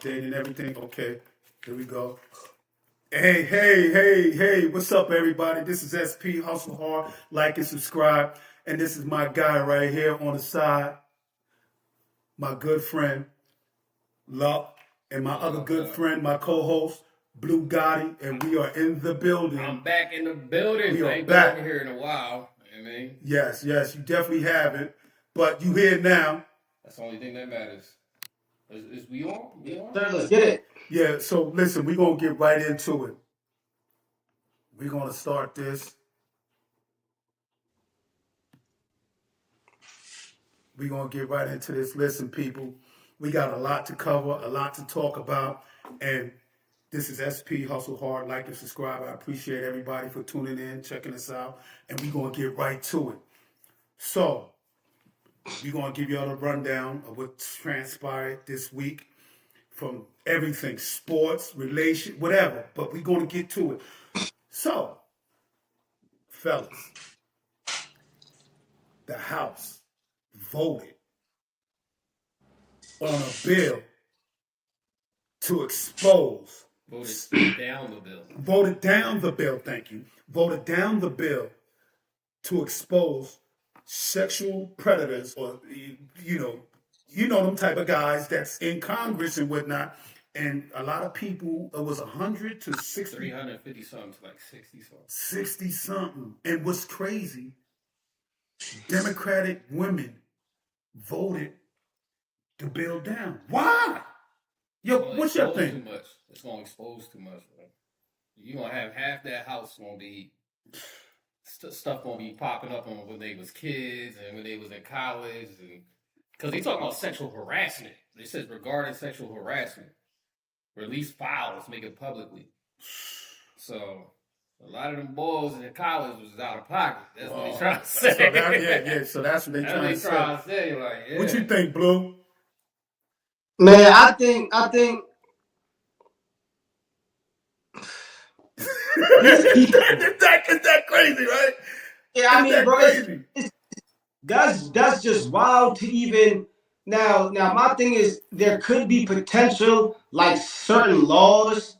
updating everything. Okay, here we go. Hey, what's up, everybody? This is SP Hustle Hard. Like and subscribe. And this is my guy right here on the side, my good friend, Luck, and my other good friend, my co host, Blue Gotti. And we are in the building. I'm back in the building. We I are ain't back. been over here in a while. You know what I mean? Yes, you definitely haven't. But you here now. That's the only thing that matters. Is we on? We on? Sir, let's get it. Yeah, so listen, we're going to get right into it. We're going to start this. We're going to get right into this. Listen, people, we got a lot to cover, a lot to talk about. And this is SP Hustle Hard. Like and subscribe. I appreciate everybody for tuning in, checking us out. And we're going to get right to it. So, we're going to give y'all a rundown of what transpired this week from everything, sports, relation, whatever. But we're going to get to it. So, fellas, the House voted on a bill to expose. Voted down the bill. Voted down the bill, thank you. Voted down the bill to expose sexual predators or, you know them type of guys that's in Congress and whatnot. And a lot of people, it was 100 to 60. 350 something to like 60 something. 60 something. And what's crazy, Democratic women voted the bill down. Why? Yo, what's your thing? Too much. It's going to expose too much, bro. You're going to have half that house going to be, stuff going to be popping up on when they was kids and when they was in college. Because they talk about sexual harassment. It says regarding sexual harassment. Release files, make it publicly. So, a lot of them boys in college was out of pocket. That's what they trying to say. So that's what they trying to say. Like, yeah. What you think, Blue? Man, I think is that crazy, right? Yeah, I mean, bro, that's just wild to even now. My thing is there could be potential like certain laws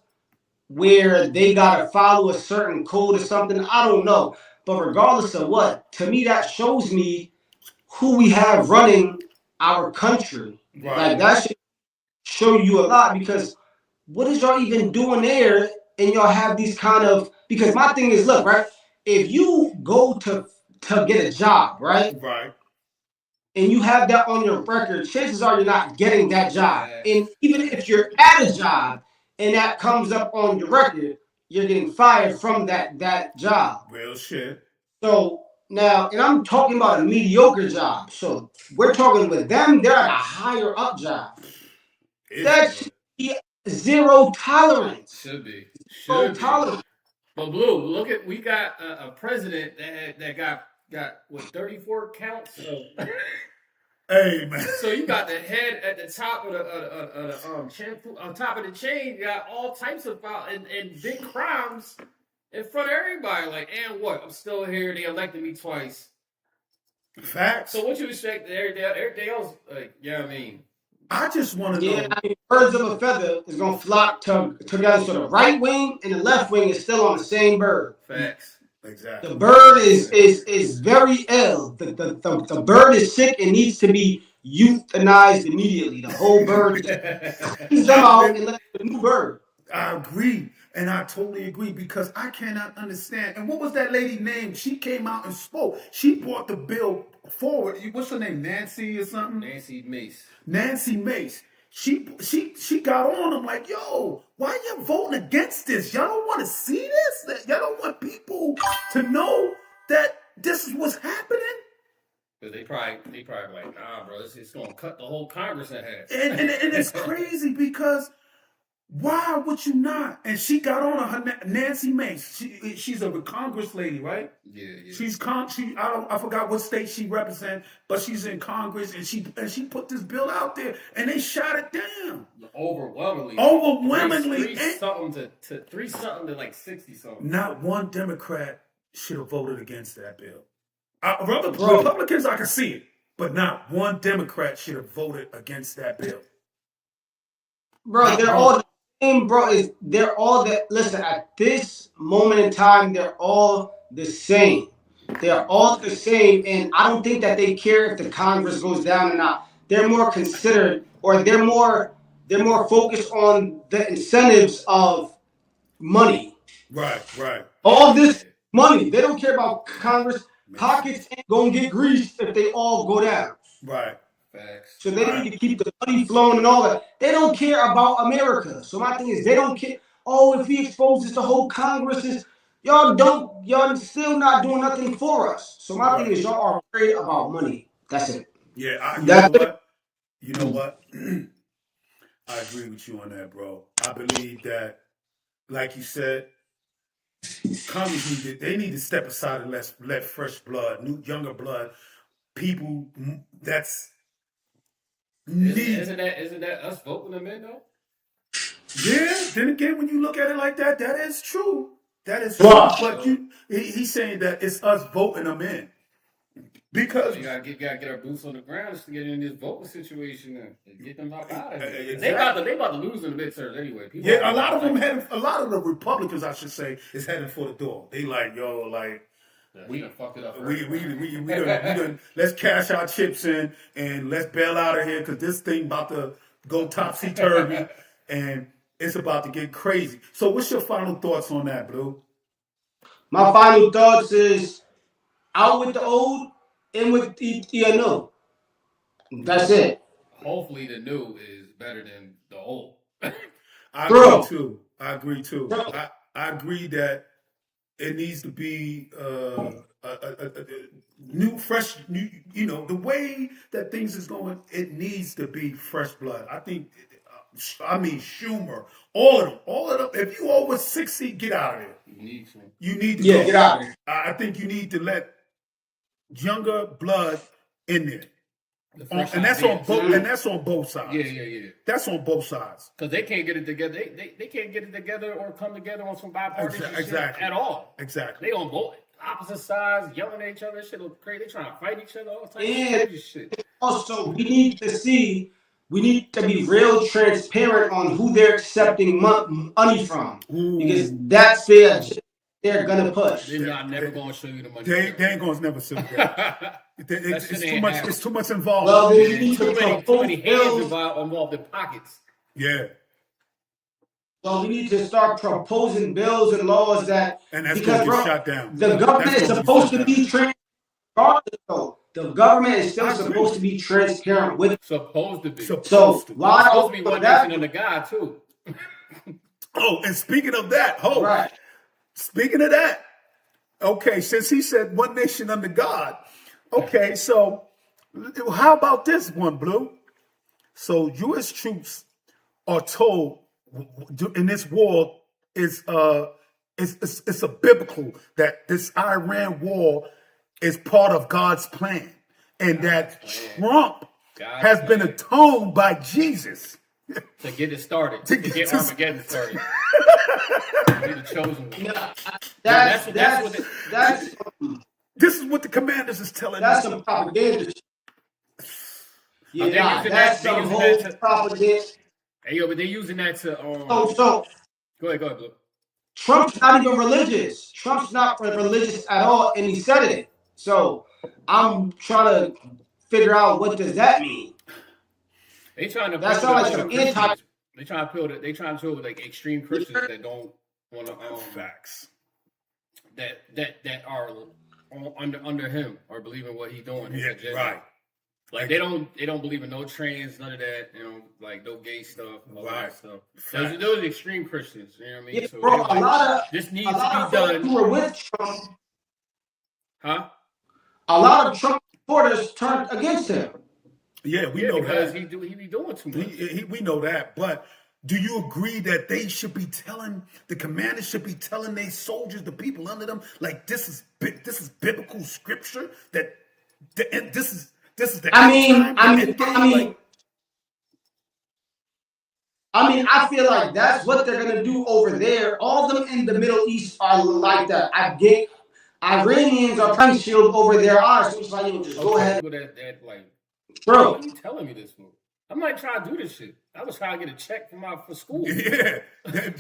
where they gotta follow a certain code or something. I don't know. But regardless of what, to me that shows me who we have running our country. Right. Like that should show you a lot because what is y'all even doing there? And y'all have these kind of, because my thing is, look, right? If you go to get a job, right? Right. And you have that on your record, chances are you're not getting that job. And even if you're at a job and that comes up on your record, you're getting fired from that job. Real shit. So now, and I'm talking about a mediocre job. So we're talking with them, they're at a higher up job. That should be zero tolerance. Should be. Zero tolerance. But Blue, look at, we got a president that got what, 34 counts. Hey man. So you got the head at the top of the shampoo, on top of the chain. You got all types of and big crimes in front of everybody. Like, and what? I'm still here. They elected me twice. Facts. So what you expect? Everything else, like, yeah, I mean. I just want to know. I mean, birds of a feather is gonna flock together. So the right wing and the left wing is still on the same bird. Facts. Exactly. The bird is very ill. The bird is sick and needs to be euthanized immediately. The whole bird is out and let the new bird. I agree. And I totally agree because I cannot understand. And what was that lady name? She came out and spoke. She brought the bill forward. What's her name? Nancy or something? Nancy Mace. Nancy Mace. She got on. I'm like, yo, why you voting against this? Y'all don't want to see this? Y'all don't want people to know that this is what's happening? Because they probably like, nah, bro, it's going to cut the whole Congress in half. And it's crazy because why would you not? And she got on her Nancy Mace. She's a Congress lady, right? Yeah. She's I forgot what state she represents, but she's in Congress and she put this bill out there and they shot it down. Overwhelmingly. Three something to like 60 something. Not one Democrat should have voted against that bill. Republicans, I can see it, but not one Democrat should have voted against that bill. bro, they're all the same, bro. They're all the listen, at this moment in time, they're all the same. They're all the same, and I don't think that they care if the Congress goes down or not. They're more considered, or they're more focused on the incentives of money. Right. All this money. They don't care about Congress. Pockets ain't gonna get greased if they all go down. Right. Facts. So they need to keep the money flowing and all that. They don't care about America. So my thing is, they don't care. Oh, if he exposes the whole Congress, y'all still not doing nothing for us. So my thing is, y'all are worried about money. That's it. Yeah, That's it. You know what? I agree with you on that, bro. I believe that, like you said, Congress need to step aside and let fresh blood, new younger blood, people that's Isn't that us voting them in though? Yeah. Then again, when you look at it like that, that is true. That is true. But he's saying that it's us voting them in. Because so you gotta get our boots on the ground just to get in this voting situation and get them out of it. Exactly. They about to lose in the midterms anyway. People a lot of the Republicans, I should say, is heading for the door. They like, yo, like we done fucked it up. We done let's cash our chips in and let's bail out of here because this thing about to go topsy turvy and it's about to get crazy. So what's your final thoughts on that, Blue? My final thoughts is out with the old, in with the new. That's it. Hopefully the new is better than the old. I agree too. I agree that it needs to be a new, fresh, new, the way that things is going, it needs to be fresh blood. Schumer, all of them. If you over 60, get out of there. You need to go. Get out of there. I think you need to let younger blood in there. And that's on both sides. Yeah. That's on both sides. Because they can't get it together. They can't get it together or come together on some bipartisan shit at all. Exactly. They on both opposite sides, yelling at each other. Shit look crazy. They trying to fight each other all the time. Crazy shit. Also, we need to be real transparent on who they're accepting money from. Because that's they're gonna push. They're not never gonna show you the money. They ain't gonna never show you that. It's too much involved. Well, they need too many hands involved in pockets. Yeah. So we need to start proposing bills and laws that and that's going to get shot down. The government is supposed to be transparent. The government is still supposed to be transparent with it. Supposed to be. So why supposed to be one nation under God too? Oh, and speaking of that, right. Speaking of that, okay, since he said one nation under God, okay, so how about this one, Blue? So U.S. troops are told in this war it's a biblical that this Iran war is part of God's plan, and that Trump has been atoned by Jesus to get it started, to get Armageddon started. Be the chosen one. This is what the commanders is telling us. That's some propaganda. Yeah, that's some whole propaganda. Hey, yo, but they're using that to. So go ahead, Blue. Trump's not even religious. Trump's not religious at all, and he said it. So I'm trying to figure out what does that mean. They trying to. That sounds like some anti. They trying to appeal. They trying to appeal like extreme Christians that don't want to facts. That are under him or believe in what he's doing. Yeah, right. Like they don't believe in no trans, none of that, like no gay stuff, all that stuff. Those are extreme Christians, you know what I mean? Yeah, so bro, this needs to be done. Who were with Trump? Huh? A lot of Trump supporters turned against him. Yeah, we know because that. he be doing too much. We know that, but do you agree that they should be telling the commanders should be telling their soldiers, the people under them, like this is biblical scripture that this is the I feel like that's what they're gonna do over there. All of them in the Middle East are like that. Iranians are trying to shield over their eyes. So it's like, just go ahead. That like, bro, why are you telling me this? I'm not trying to do this shit. I was trying to get a check for school. Yeah,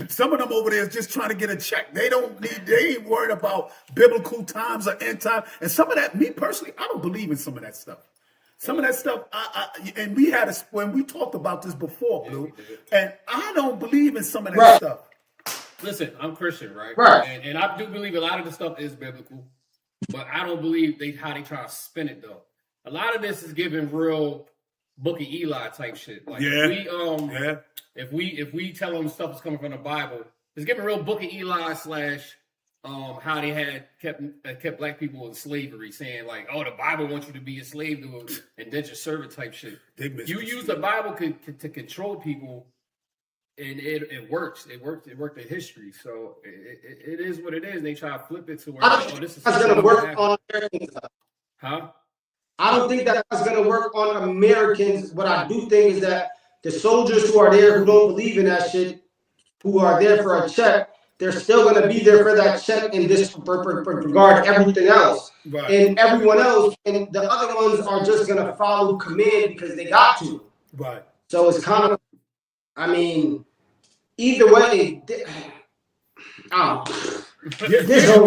some of them over there is just trying to get a check. They ain't worried about biblical times or end time. And some of that, me personally, I don't believe in some of that stuff. Some of that stuff, and we had when we talked about this before, Blue, and I don't believe in some of that stuff. Listen, I'm Christian, right? Right. And I do believe a lot of the stuff is biblical, but I don't believe how they try to spin it though. A lot of this is giving real Book of Eli type shit. Like if we tell them stuff is coming from the Bible, it's giving real Book of Eli / how they had kept black people in slavery, saying like, oh, the Bible wants you to be a slave to an indentured servant type shit. You use the Bible to control people, and it works. It worked in history, so it is what it is. They try to flip it to where this is going to work on Americans. Huh? I don't think that's going to work on Americans. What I do think is that the soldiers who are there who don't believe in that shit, who are there for a check, they're still going to be there for that check in this regard everything else. Right. And everyone else, and the other ones are just going to follow command because they got to. Right. So it's kind of, I mean, either way, this whole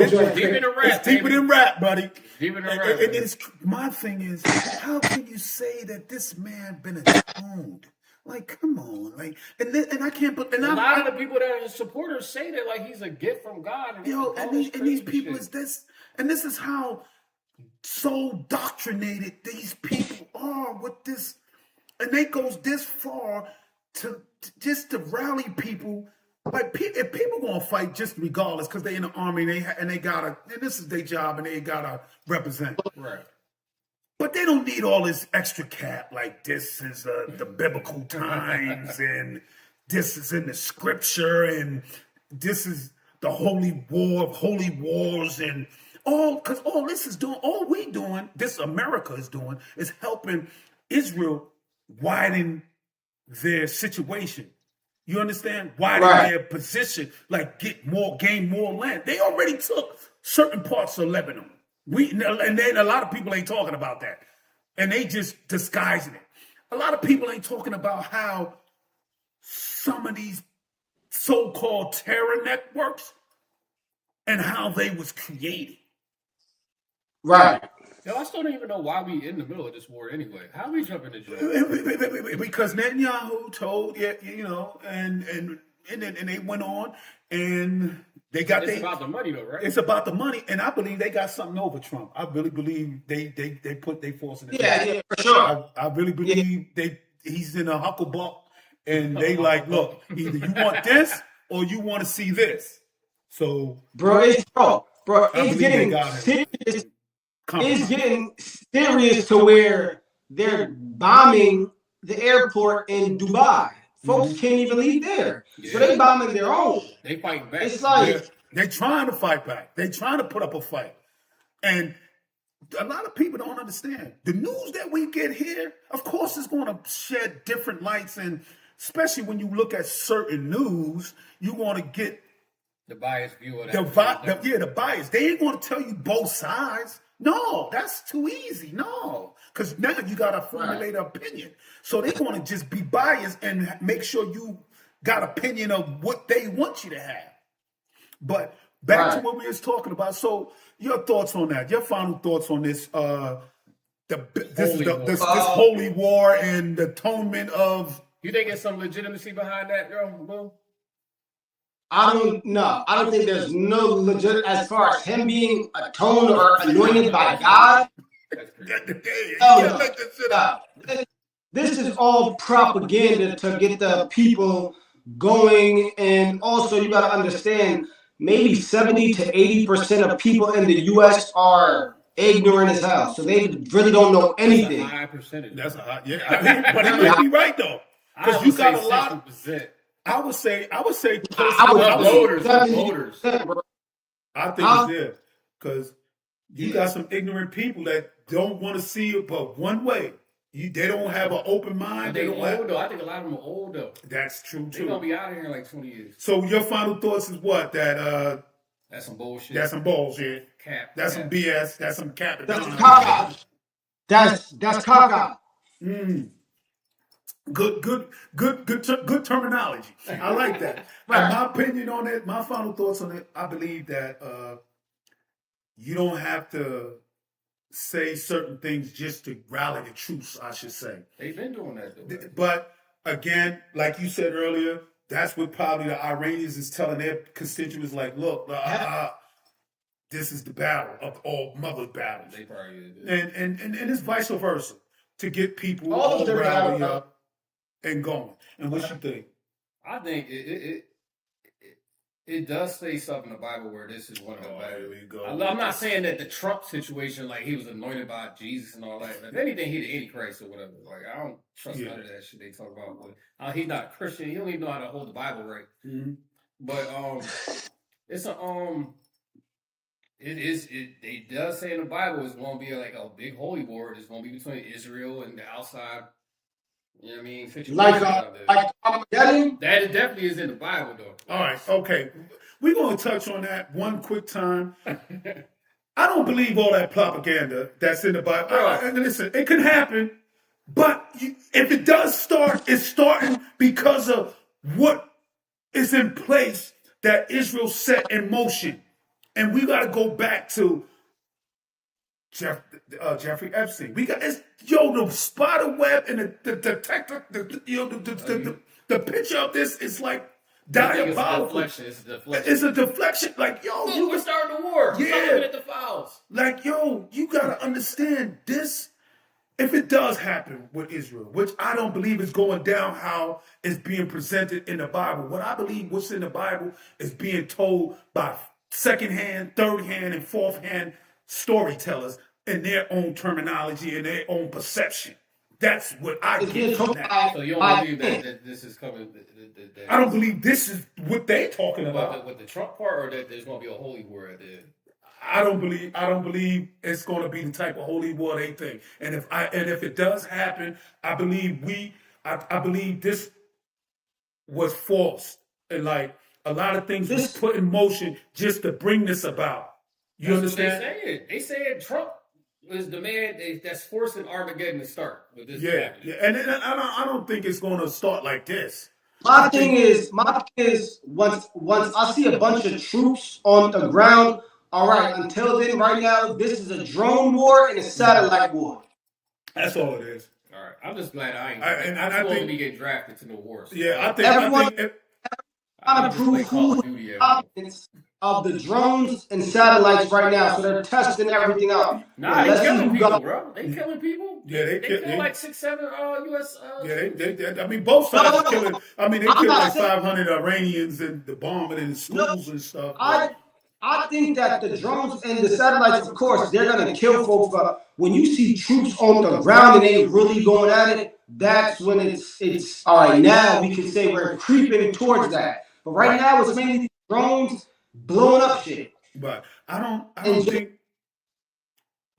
joint. Deep in the rap, it's deeper than rap, buddy. Deeper than rap. And my thing is, how can you say that this man been atoned? Like, come on, like, and I can't. But a lot of the people that are his supporters say that like he's a gift from God. And these people is this, and this is how so doctrinated these people are with this, and they goes this far to just to rally people. Like, if people gonna fight just regardless because they in the army and they gotta, and this is their job and they gotta represent. Right. But they don't need all this extra cap. Like, this is the biblical times, and this is in the scripture, and this is the holy war of holy wars, and because all we doing, this America is doing, is helping Israel widen their situation. You understand? Widen their position, like gain more land. They already took certain parts of Lebanon. And then a lot of people ain't talking about that. And they just disguising it. A lot of people ain't talking about how some of these so-called terror networks and how they was created. Right. Yo, I still don't even know why we in the middle of this war anyway. How we jumping into it? Because Netanyahu told, and they went on and they got. It's about the money though, right? It's about the money, and I believe they got something over Trump. I really believe they put their force in it. Yeah, for sure. I really believe he's in a hucklebuck, and they like, look, either you want this or you want to see this. So, it's getting serious. It's getting serious to where they're bombing the airport in Dubai. Folks can't even leave there. Yeah. So they bombing their own. They fighting back. It's like they're trying to fight back. They're trying to put up a fight. And a lot of people don't understand. The news that we get here, of course, is going to shed different lights. And especially when you look at certain news, you want to get the biased view of that. The bias. They ain't going to tell you both sides. No, that's too easy. No, because now you got to formulate an opinion. So they're going to just be biased and make sure you got opinion of what they want you to have. But back to what we was talking about. So your thoughts on that? Your final thoughts on this? This holy war and the atonement of. You think there's some legitimacy behind that, girl? I don't think there's no legit as far as him being atoned or anointed by God. This is all propaganda to get the people going, and also you got to understand, maybe 70 to 80% of people in the U.S. are ignorant as hell, so they really don't know anything. That's a high percentage. That's a high, yeah. But it might be right though, because you got a lot of. I would say voters. I think it's there because you got some ignorant people that don't want to see it but one way. They don't have an open mind. They don't old though. I think a lot of them are old though. That's true too. They're gonna be out of here in like 20 years. So your final thoughts is what? That's some bullshit. That's some bullshit. Cap. That's some BS. That's some cap. That's caca. That's caca. Good terminology. I like that. Right. And my opinion on it, my final thoughts on it, I believe that you don't have to say certain things just to rally the troops, I should say. They've been doing that though. Right? But again, like you said earlier, that's what probably the Iranians is telling their constituents, like, look, this is the battle of all mother battles. They probably did. And it's vice versa to get people All all of their rallied battle- up and going. And what you think? I think it does say something in the Bible where this is one of the Oh, better. here we go. I'm not saying that the Trump situation, like he was anointed by Jesus and all that. If anything, he the Antichrist or whatever. Like I don't trust none of that shit they talk about. But, he's not a Christian. He don't even know how to hold the Bible right. Mm-hmm. But it's a it does say in the Bible it's going to be like a big holy war. It's going to be between Israel and the outside. You know what I mean? Like Armageddon? That definitely is in the Bible, though. All right, okay. We're going to touch on that one quick time. I don't believe all that propaganda that's in the Bible. Listen, it can happen, but if it does start, it's starting because of what is in place that Israel set in motion. And we got to go back to Jeffrey Epstein. We got the spider web and the detector. The picture of this is like diabolical. It's a deflection. It's a deflection. Like we're starting a war. Yeah. Stop looking at the files. Like you gotta understand this. If it does happen with Israel, which I don't believe is going down how it's being presented in the Bible. What I believe what's in the Bible is being told by second-hand, third-hand, and fourth-hand storytellers in their own terminology and their own perception. That's what I get from that. So you don't believe that this is coming? I don't believe this is what they're talking about. With the Trump part, or that there's going to be a holy war at the end? I don't believe it's going to be the type of holy war they think. And if it does happen, I believe this was false. And like a lot of things was put in motion just to bring this about. You understand? They said Trump is the man that's forcing Armageddon to start with this. Yeah. And I don't think it's going to start like this. My thing is, once I see a bunch of troops on the ground, all right, until then, right now, this is a drone war and a satellite war. That's all it is. All right. I'm just glad I think we get drafted to no wars. Yeah, Everyone I trying to prove who of the drones and satellites right now, so they're testing everything out. Nah, they killing people, bro. They killing people. Yeah, they kill like 6-7 U.S. I mean, both sides are killing. I mean, they killed like 500 Iranians and the bombing in schools and stuff. I think that the drones and the satellites, of course, they're gonna kill folks. But when you see troops on the ground and they really going at it, that's when it's all right. Now we can say we're creeping towards that. But right now it's mainly drones blowing up shit. But I don't think.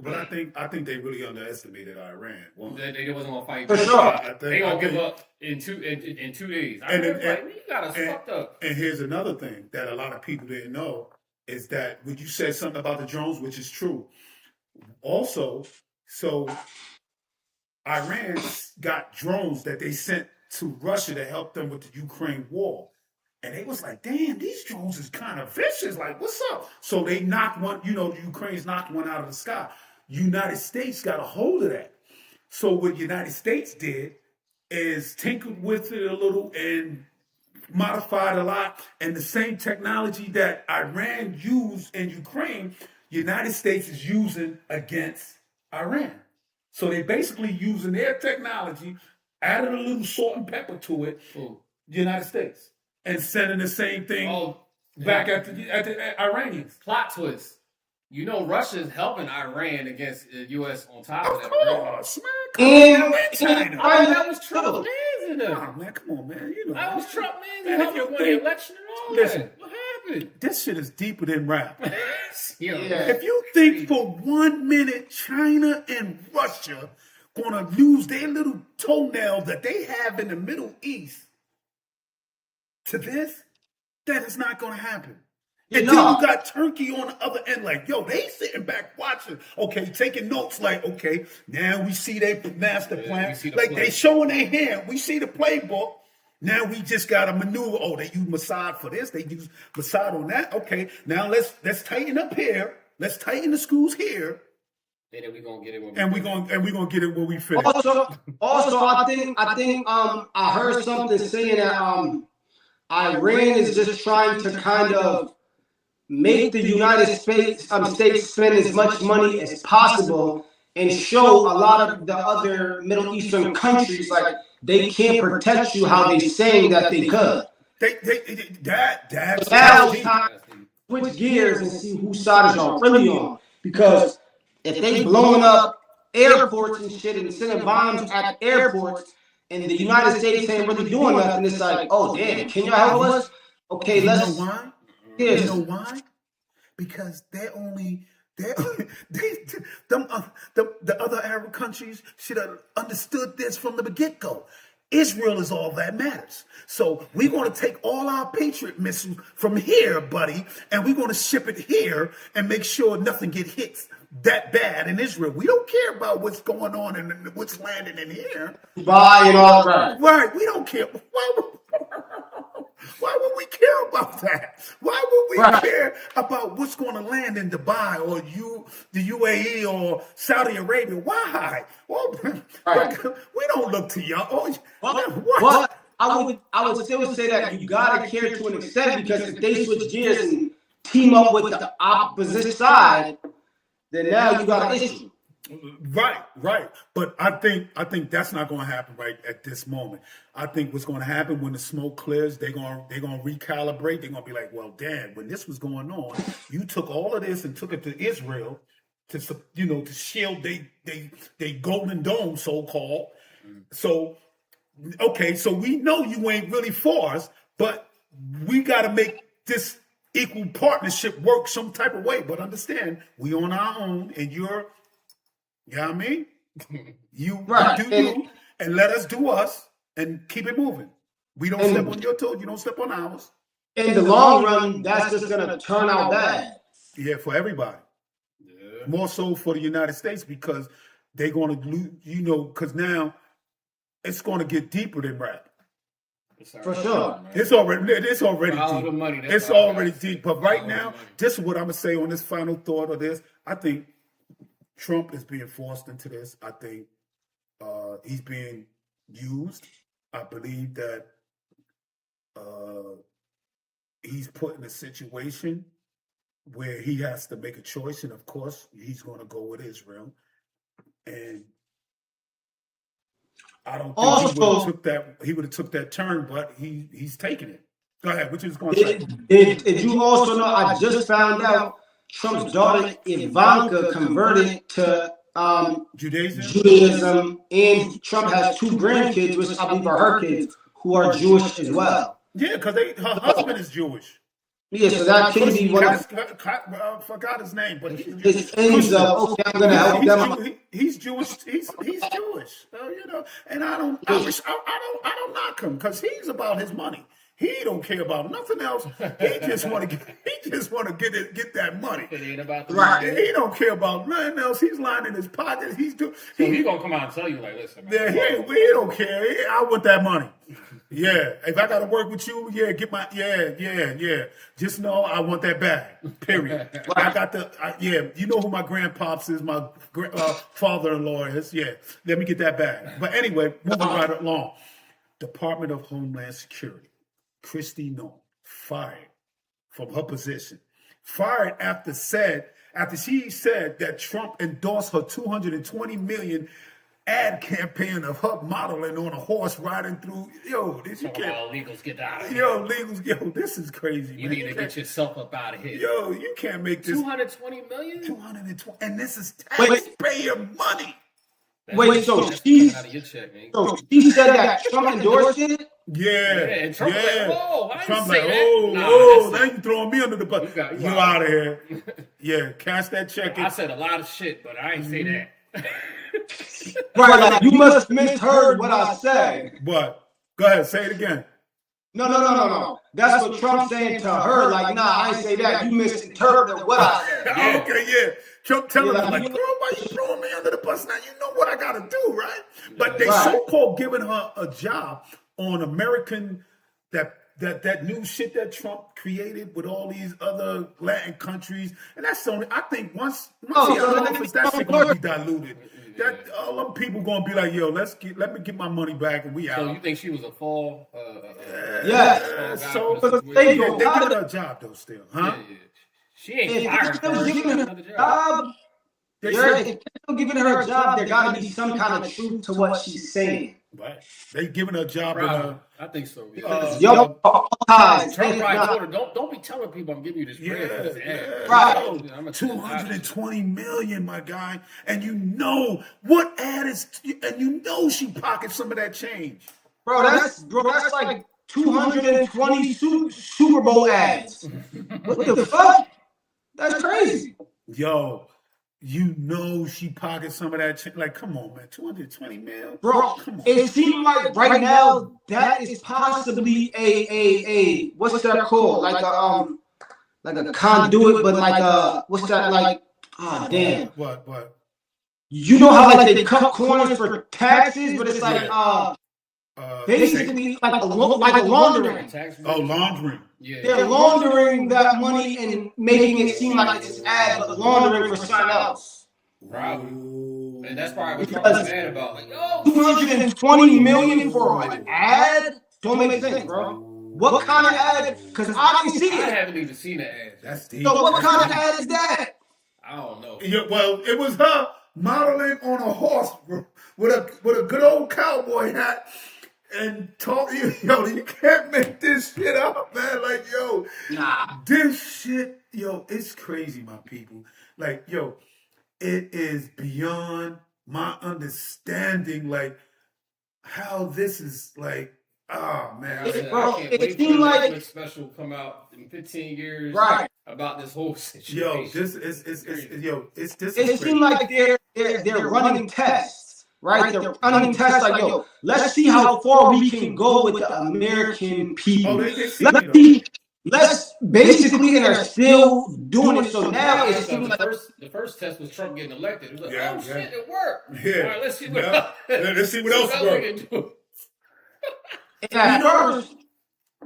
But I think they really underestimated Iran. They wasn't gonna fight. For sure. They gonna give up in 2 days. You got us fucked up. And here's another thing that a lot of people didn't know is that when you said something about the drones, which is true. Also, so Iran got drones that they sent to Russia to help them with the Ukraine war. And they was like, damn, these drones is kind of vicious. Like, what's up? So they knocked one, the Ukrainians knocked one out of the sky. United States got a hold of that. So what United States did is tinkered with it a little and modified a lot. And the same technology that Iran used in Ukraine, United States is using against Iran. So they basically using their technology, added a little salt and pepper to it, United States. And sending the same thing back at the Iranians. Plot twist. Russia's helping Iran against the U.S. on top of that. Of course, man. China. That was Trump man's in there. Oh, man, come on, man. That was Trump man's in there. Won the election and all that. What happened? This shit is deeper than rap. Yeah. If you think for 1 minute China and Russia gonna lose their little toenail that they have in the Middle East to this, that is not gonna happen. And then you got Turkey on the other end, like, yo, they sitting back watching, okay, taking notes, like, okay, now we see their master plan. Like, they showing their hand. We see the playbook. Now we just got to maneuver. Oh, they use Mossad for this. They use Mossad on that. Okay, now let's tighten up here. Let's tighten the screws here. And then we're gonna get it when we're gonna get it when we finish. Also, I think I heard something saying that Iran is just trying to kind of make the United States spend as much money as possible and show a lot of the other Middle Eastern countries like they can't protect you how they saying that they could. That's now it's time to switch gears and see whose side is y'all really on. Because if they blowing up airports and shit and sending bombs at airports and the United States ain't really doing nothing, it's like, oh damn, can y'all help us? Okay, let's. You know why? You know why? Because the other Arab countries should have understood this from the get-go. Israel is all that matters. So we're going to take all our Patriot missiles from here, buddy, and we're going to ship it here and make sure nothing get hit that bad in Israel. We don't care about what's going on and what's landing in here. Dubai and all that. Right. We don't care. Why would we care about that? Why would we care about what's going to land in Dubai or the UAE or Saudi Arabia? Why? Well, we don't look to y'all. What? I would still say that you gotta care to an extent because if they switch gears and team up with the opposite side, then now you got an issue. Right. But I think that's not going to happen right at this moment. I think what's going to happen when the smoke clears, they're going to recalibrate. They're going to be like, well, damn, when this was going on, you took all of this and took it to Israel to shield they Golden Dome, so called. So, okay, so we know you ain't really for us, but we got to make this equal partnership work some type of way. But understand, we on our own, and you're. You know what I mean? You do you, and let us do us, and keep it moving. We don't step on your toes. You don't step on ours. In the long run, that's just going to turn out bad. Yeah, for everybody. Yeah. More so for the United States because they're going to lose, because now it's going to get deeper than rap. For sure. It's already deep. It's already deep. But right now, this is what I'm going to say on this final thought of this. I think Trump is being forced into this. I think he's being used. I believe that he's put in a situation where he has to make a choice, and of course, he's going to go with Israel. And I don't think he would have took that turn, but he's taking it. Go ahead. What you was going to say? Did you also know? I just found out. Trump's daughter Ivanka converted to Judaism, and Trump has 2 grandkids, which I believe are her kids, who are Jewish as well. Yeah, because her husband is Jewish. Yeah, so that can be one. I forgot his name, but it ends up. Okay, I'm gonna help them. He's Jewish. He's Jewish. And I don't knock him because he's about his money. He don't care about nothing else. He just want to get that money. It ain't about the money. He don't care about nothing else. He's lining his pockets. He's gonna come out and tell you like, listen, man. Yeah, he don't care. I want that money. Yeah, if I got to work with you, get my yeah. Just know I want that bag. Period. I got you know who my grandpops is, my father-in-law is. Yeah, let me get that bag. But anyway, moving right along. Department of Homeland Security. Kristi Noem fired from her position. Fired after she said that Trump endorsed her $220 million ad campaign of her modeling on a horse riding through. Yo, this you can't. Illegals, get out of here. Yo, this is crazy. You need to get yourself up out of here. Yo, you can't make this. $220 million. 220, and this is taxpayer money. So she said that Trump endorsed it? Yeah. And Trump like, whoa, I didn't say that. Now you throwing me under the bus. You out of here. Yeah, cash that check. I said a lot of shit, but I ain't say that. Right, like you must have misheard what I said. What? Go ahead, say it again. No. That's what Trump's saying to her. Like, nah, I ain't say that. You misinterpreted what I said. Yeah. Okay, yeah. Trump telling her, like, you girl, why you throwing me under the bus? Now you know what I gotta do, right? But they Right. so-called giving her a job on American that new shit that Trump created with all these other Latin countries, and that's only. I think once he out of office, that shit gonna be diluted. That all them people gonna be like, yo, let me get my money back, and we out. So you think she was a fall? Yeah. So they they go- giving her a job though, still, huh? Yeah. She ain't If fired. they're still Her. She giving got her another a job. job, They if said- they're still giving her a job, there gotta be some kind of truth to what she's saying. Right. They giving her a job in Probably. I think so. Yo, guys, Trump they probably not- told her, don't be telling people I'm giving you this bread for this ad. Right. I'm gonna tell you 220 million, my guy, and you know what ad is, and you know she pockets some of that change. Bro, that's like 220 Super Bowl ads. What the fuck? That's crazy. Yo, you know she pockets some of that change. Like, come on, man, 220 mil, Bro, come on. it seems like right now that is possibly a what's that called? Like a conduit, but like what's that like? Ah, damn. What? You know how like they cut corners for taxes, but it's like basically like a laundering. Laundering. Yeah. They're laundering that money and making it seem like it's an ad, but laundering for something else. Probably. And that's probably what Trump Because- was mad about. Like, yo, 220 million for an ad? Don't make sense, bro. What kind of ad? Because I didn't see I it. haven't even seen the ad. That's deep. So what kind of ad is that? I don't know. Yeah, well, it was her modeling on a horse with a good old cowboy hat and told you, yo, you can't make this shit up, man. Like, yo, this shit, yo, it's crazy, my people. Like, yo, it is beyond my understanding, like, how this is, like, oh, man. I Bro, can't it wait for seemed the like- Netflix special to come out in 15 years Right. about this whole situation. Yo, this is this It is seems like they're running tests, right? They're running tests like, yo, let's see how far we can go with the American people. they see Let's it, see. Let's basically, and they're still doing it. So now it So seems like the first test was Trump getting elected. It was like, Yeah, oh yeah. shit, it worked. Yeah. All right, let's see what Yeah. Let's see what else we works. can do. at first,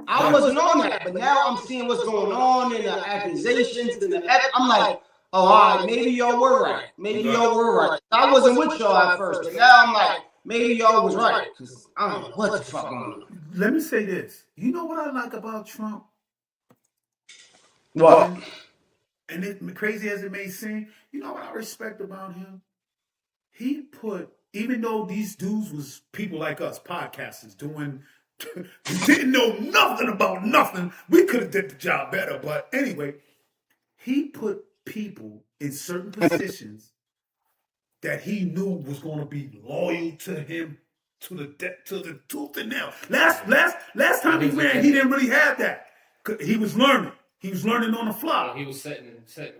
I wasn't on that, but now I'm seeing what's going on and the accusations and I'm like, oh, all right, maybe y'all were right. Maybe y'all were right. I wasn't with y'all at first, but now I'm like, maybe y'all was right. Because I don't know what the fuck going on. Let me say this. You know what I like about Trump? What? And it crazy as it may seem, you know what I respect about him? He put, even though these dudes was people like us, podcasters, doing didn't know nothing about nothing, we could have did the job better. But anyway, he put people in certain positions that he knew was going to be loyal to him to the tooth and nail. Last time he ran, he didn't really have that. He was learning. He was learning on the fly. He was setting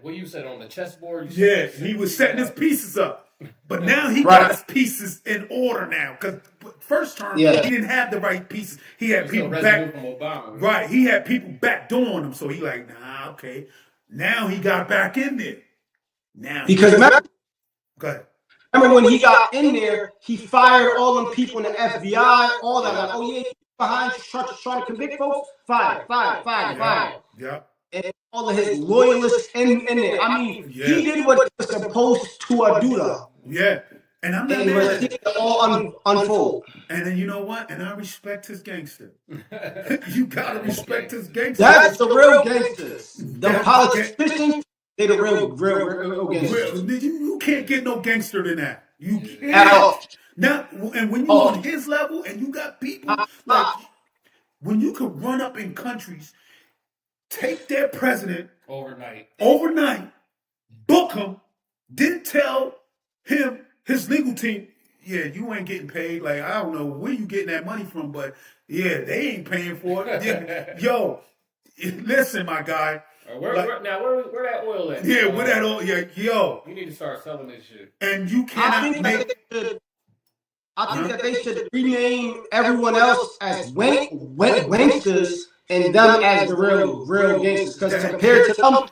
what you said on the chessboard. Yeah, he was setting his pieces up. But now he got his pieces in order now. Because first term, he didn't have the right pieces. He had people back. From Obama. Right, he had people backdooring him. So he like, nah, okay. Now he got back in there. Now Because remember good. when he got in there, he fired all them people in the FBI, all that. Like, oh yeah, behind trying to convict folks. Fire. Yeah. And all of his loyalists in there. I mean, he did what he was supposed to do though. Yeah. And I'm not And we're mad. seeing it all unfold. And then you know what? And I respect his gangster. You gotta respect his gangster. That's the real gangsters. The politicians, they the real gangsters. You can't get no gangster than that. You can't. At all. Now, and when you're on his level and you got people like, when you could run up in countries, take their president overnight, book him, then tell him, his legal team, yeah, you ain't getting paid. Like, I don't know where you getting that money from, but yeah, they ain't paying for it. Yeah. Yo, listen, my guy. Where that oil at? Yeah, where that oil? Yeah, yo. You need to start selling this shit. And you cannot make. I think that they should rename everyone else as wanksters and them as the real gangsters. Because compared to them,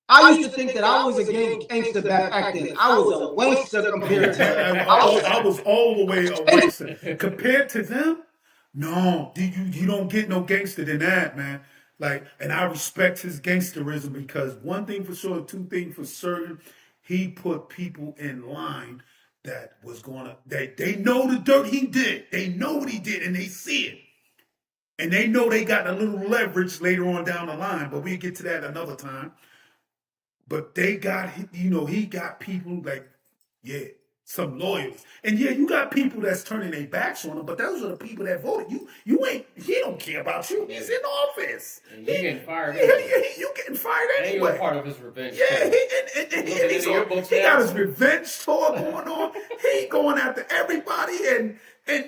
I used to think that I was a gangster back then. I was a wankster compared to them. I was all the way a wankster. Compared to them, no, you don't get no gangster than that, man. Like, and I respect his gangsterism because one thing for sure, two things for certain, he put people in line that was gonna they know the dirt he did. They know what he did and they see it. And they know they got a little leverage later on down the line, but we'll get to that another time. But they got, he got people like, yeah, some lawyers. And yeah, you got people that's turning their backs on him, but those are the people that voted. He don't care about you. He's in office. And you getting fired. You getting fired anyway. And you're part of his revenge. Yeah, he got his revenge tour going on. He going after everybody and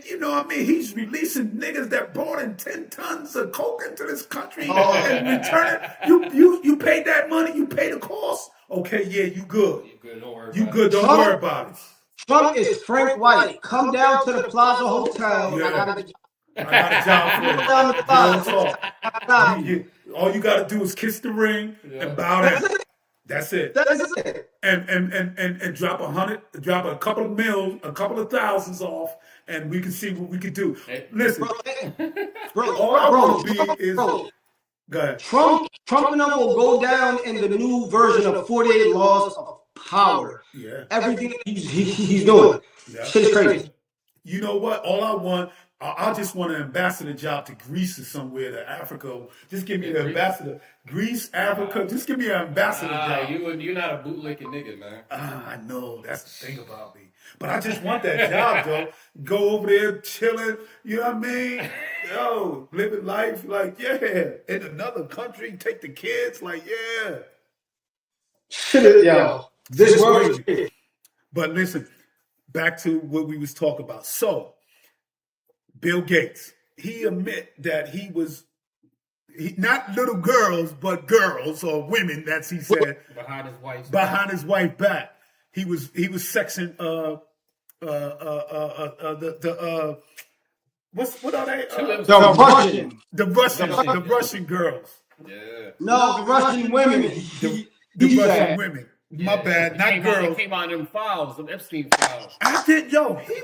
you know what I mean? He's releasing niggas that brought in 10 tons of coke into this country and return it. You paid that money, you paid the cost. Okay, yeah, you good. You good, don't worry You about good, don't worry about it. Trump is Frank White. Come down to the Plaza Hotel. Yeah. I got a job for you. All you got to do is kiss the ring and bow down. That's it. And drop a couple of mils, a couple of thousands off, and we can see what we can do. Listen, all I want to be is. Go ahead. Trump and them will go down in the new version of 48 Laws of Power. Yeah. Everything he's doing. Yeah. Shit is crazy. You know what? All I want, I just want an ambassador job to Greece or somewhere, to Africa. Just give me the ambassador. Greece, Africa. Just give me an ambassador job. You're not a bootlicking nigga, man. I know. That's the thing about me. But I just want that job, though. Go over there, chilling. You know what I mean? Yo, living life like, yeah, in another country, take the kids, like, yeah. Shit, yo. This world. But listen, back to what we was talking about. So, Bill Gates, he admit that he was not little girls, but girls or women. That's he said behind his wife's back. He was sexing what are they? The Russian girls. Yeah. No, the Russian women. The Russian women. My bad, not girls. It came on them files, them Epstein files. I did, he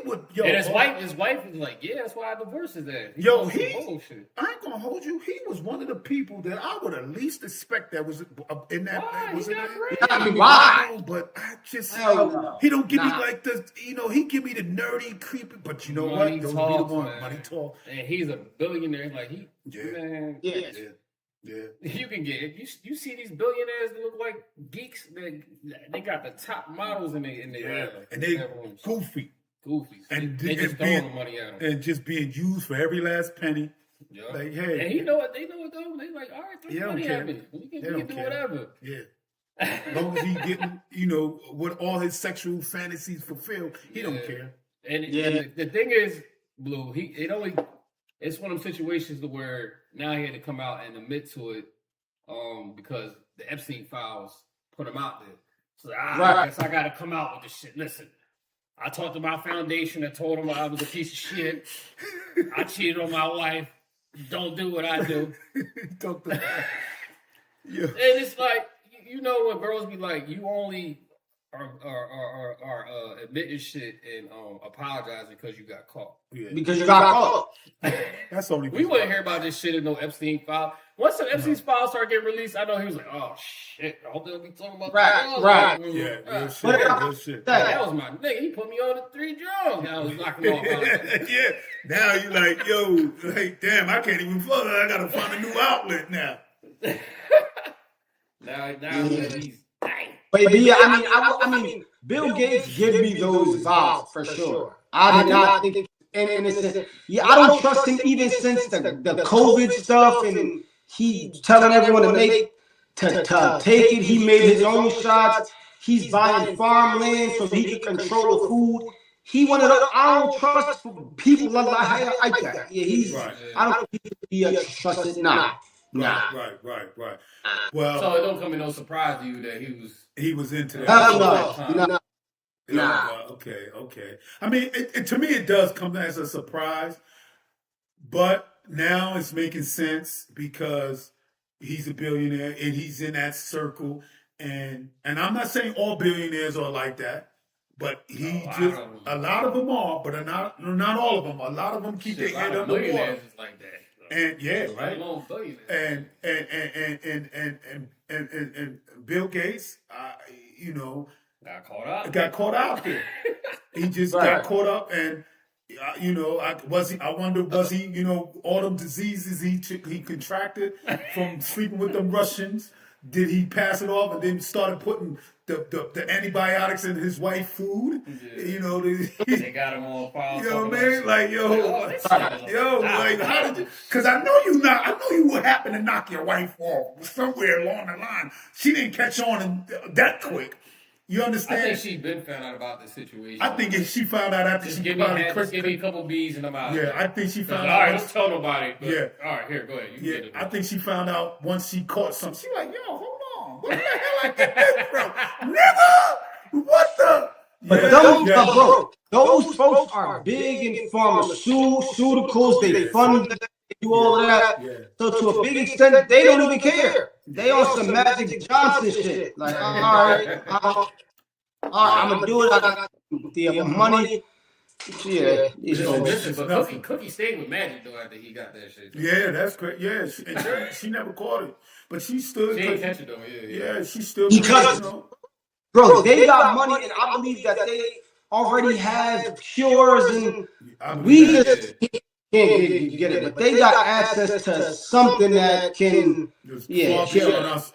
would, and his wife was like, yeah, that's why I divorced his ass. I ain't gonna hold you. He was one of the people that I would at least expect that was in that. Why? But I just, he don't give me like the, he give me the nerdy, creepy. But you know money what? Those talks, be the one. man. Money talk. And he's a billionaire. Like man. Yeah. You can get it. You see these billionaires that look like geeks. They got the top models in their and they goofy. And they just throwing the money at them. And just being used for every last penny. Yeah. Like, hey. And they know it though. They like, all right, throw money at me. We can do whatever. Yeah. As long as he getting, with all his sexual fantasies fulfilled, he don't care. And the thing is, Blue, it's one of them situations where now he had to come out and admit to it because the Epstein files put him out there. So I guess I got to come out with this shit. Listen, I talked to my foundation and told them I was a piece of shit. I cheated on my wife. Don't do what I do. Don't do that. Yeah. And it's like, when girls be like, you only are admitting shit and apologizing because you got caught. Yeah. Because you got caught. That's only. We wouldn't hear about this shit in no Epstein file. Once the Epstein files started getting released, I know he was like, "Oh shit!" I hope they'll be talking about right. Yeah, real shit. That was my nigga. He put me on the 3 drugs. I was knocking off. Yeah. Now you like, damn, I can't even fuck. I gotta find a new outlet now. now he's. But I mean, Bill Gates give me those vibes for sure. I did not think, and I don't trust him even since the COVID stuff, and he telling everyone to take it. He made his own shots. He's buying farmland so he can control the food. He wanted to. I don't trust people like that. Yeah, he's. Right. I don't think he can be trusted. Nah. Right. Well, so it don't come as no surprise to you that he was into that. No. Nah. Okay. I mean, to me, it does come as a surprise, but now it's making sense because he's a billionaire and he's in that circle. And I'm not saying all billionaires are like that, but a lot of them are, but not all of them. A lot of them keep their head under water. Is like that. And yeah, right. And Bill Gates, got caught out there. He just got caught up, and I wonder, was he, all them diseases he contracted from sleeping with them Russians? Did he pass it off and then started putting the antibiotics in his wife's food? Yeah. They got him on file. You know what I mean? Like, like, how did you? Because I know you would happen to knock your wife off somewhere along the line. She didn't catch on that quick. You understand? I think she been found out about the situation. I think if she found out after just give me a couple B's and I'm out. Yeah, I think she found out. All right, don't tell nobody. Yeah. All right, here, go ahead. I think she found out once she caught something. She like, yo, hold on. Where the hell I get this from? Nigga! What the? But those folks are big in pharmaceuticals. They fund, they do all of that. Yeah. So to a big extent, they don't even care. They on some Magic Johnson shit. Like, all right, I'm gonna do it. I got the money. Yeah. But Cookie stayed with Magic though after he got that shit. Yeah, that's great. Yeah, she never caught it, but she stood. She didn't catch it though. Yeah, she stood. Because, bro, they got money, and I believe that they already have cures, and we just can't get it. But they got access to something that can,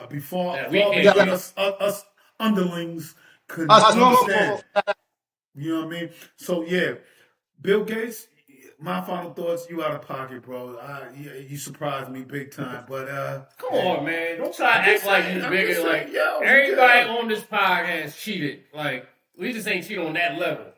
before us underlings could understand. You know what I mean? So yeah, Bill Gates. My final thoughts: you out of pocket, bro. You surprised me big time. But come on, man, don't try to act like you bigger. Like everybody on this podcast cheated. Like we just ain't cheated on that level.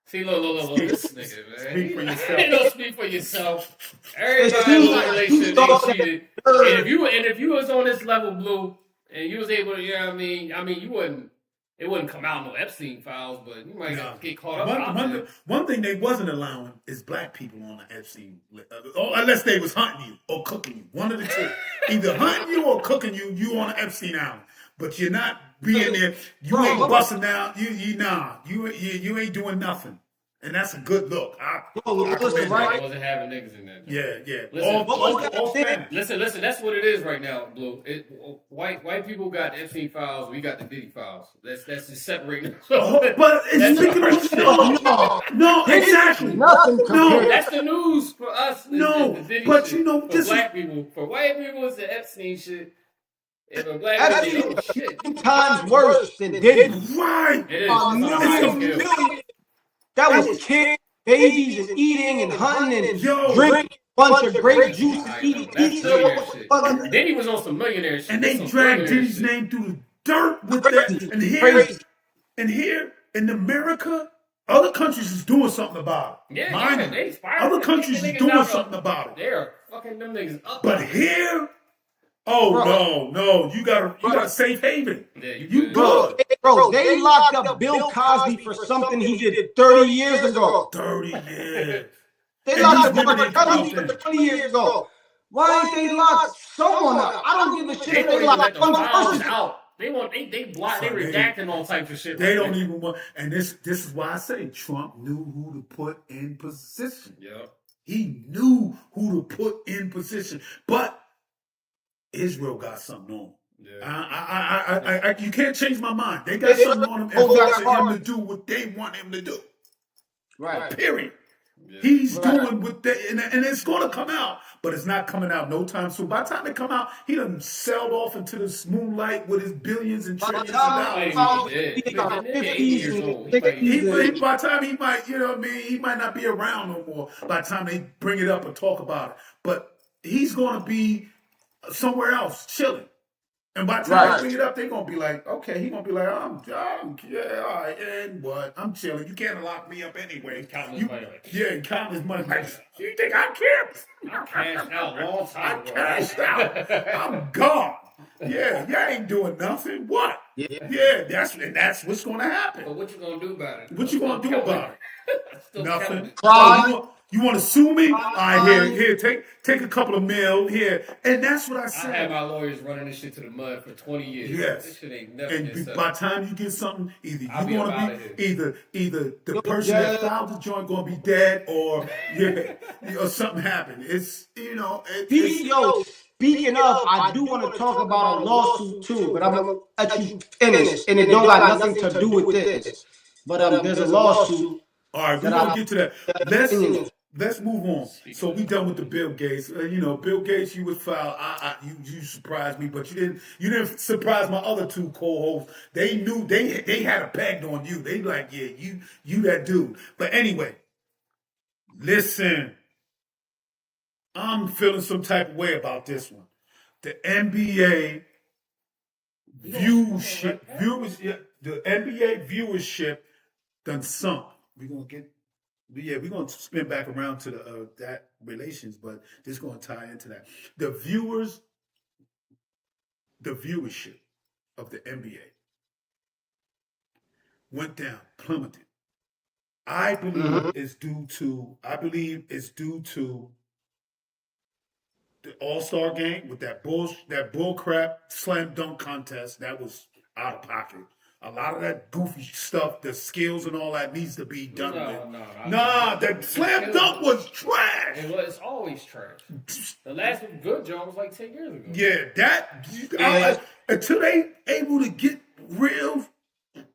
See, look, this nigga, man. Speak for yourself. Don't speak for yourself. Everybody in my relationship they cheated. And if you was on this level, Blue, and you was able to, you know what I mean, you wouldn't. It wouldn't come out no Epstein files, but you might get caught up. One thing they wasn't allowing is black people on the Epstein list, unless they was hunting you or cooking you. One of the two, either hunting you or cooking you. You on the Epstein island, but you're not being there. You ain't busting out. You ain't doing nothing. And that's a good look. I wasn't having niggas in there. Yeah. Listen. That's what it is right now, Blue. White people got Epstein files. We got the Diddy files. That's just separating. But it's no, exactly. No, that's the news for us. No, the but shit. you know, for black people, for white people, it's the Epstein shit. If a black people, shit, times worse than Diddy. Right. It is. That was kids, babies, and eating and hunting and drinking a bunch of grape juice and eating pizza. Then he was on some millionaire shit. And they dragged Diddy's name through the dirt with that. And here in America, other countries is doing something about it. Yeah, other countries is doing something about it. They're fucking them niggas up. But here, no, you got a safe haven. Yeah, you good. Bro, they locked up Bill Cosby for something he did 30 years ago. 30 years. They locked up Bill Cosby for 20 years ago. Why ain't they locked someone up? I don't give a shit if they locked one person out. They redacting all types of shit. They don't even want, and this is why I say Trump knew who to put in position. Yeah. He knew who to put in position. But Israel got something on. Yeah. You can't change my mind. They got something on him and forcing him to do what they want him to do. Right. Period. Yeah. He's doing what they, and it's going to come out, but it's not coming out no time soon. By the time it come out, he done sailed off into this moonlight with his billions and trillions of dollars. By the time he might, you know what I mean, he might not be around no more by the time they bring it up and talk about it. But he's going to be somewhere else chilling. And by the time they bring it up, they're going to be like, okay, he's going to be like, all right, and what? I'm chilling. You can't lock me up anyway. Counting his money. Yeah, counting his money. Like, you think I care? I cashed out a long time ago. I cashed out. I'm gone. Yeah, you ain't doing nothing. What? Yeah. Yeah, that's what's gonna happen. But what you gonna do about it? What you gonna do about it? Nothing. Cry. Oh, you want to sue me? All right, here, take a couple of mil here, and that's what I I said. had my lawyers running this shit to the mud for 20 years. Yes. This shit ain't never And get settled. by the time you get something, either I'll be you're up gonna outta be either the person that filed the joint gonna be dead, or or something happened. It's Speaking of, I do want to talk about a lawsuit too, but I'm gonna let you finish, and it don't got nothing to do with this. But there's a lawsuit. All right, we're gonna get to that. Let's move on. So we done with the Bill Gates. Bill Gates, you was foul. You surprised me, but you didn't surprise my other two co-hosts. They knew they had a peg on you. They like, yeah, you that dude. But anyway, listen, I'm feeling some type of way about this one. The NBA the NBA viewership done sunk. We're gonna spin back around to the that relations, but this is gonna tie into that. The viewership of the NBA went down, plummeted. I believe it's due to the All-Star game with that bull crap slam dunk contest. That was out of pocket. A lot of that goofy stuff, the skills and all that needs to be done with. Nah, that slam dunk was trash. It's always trash. The last good job was like 10 years ago. Yeah, until they able to get real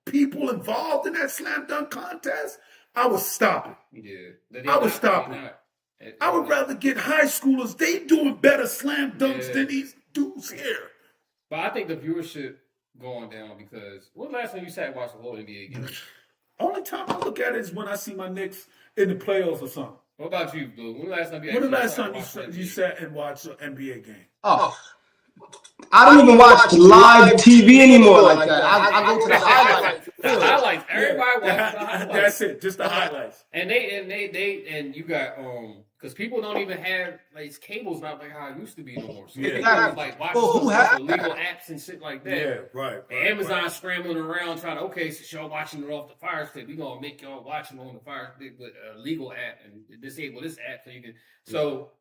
people involved in that slam dunk contest, I would stop it. Yeah. I would stop it. I would rather get high schoolers. They doing better slam dunks than these dudes here. But I think the viewership going down because when the last time you sat and watched the whole NBA game? Only time I look at it is when I see my Knicks in the playoffs or something. What about you, Blue? When the last time you sat and watched an NBA game? Oh, I don't even watch live TV anymore like that. I go to the highlights. The highlights. Everybody watches the highlights. That's it. Just the highlights. And you got because people don't even have like cable's not like how it used to be no more. So people like watching illegal apps and shit like that. Yeah, right. And Amazon scrambling around trying to since y'all watching it off the Fire Stick, we gonna make y'all watching on the Fire Stick with a legal app and disable this app so you can. So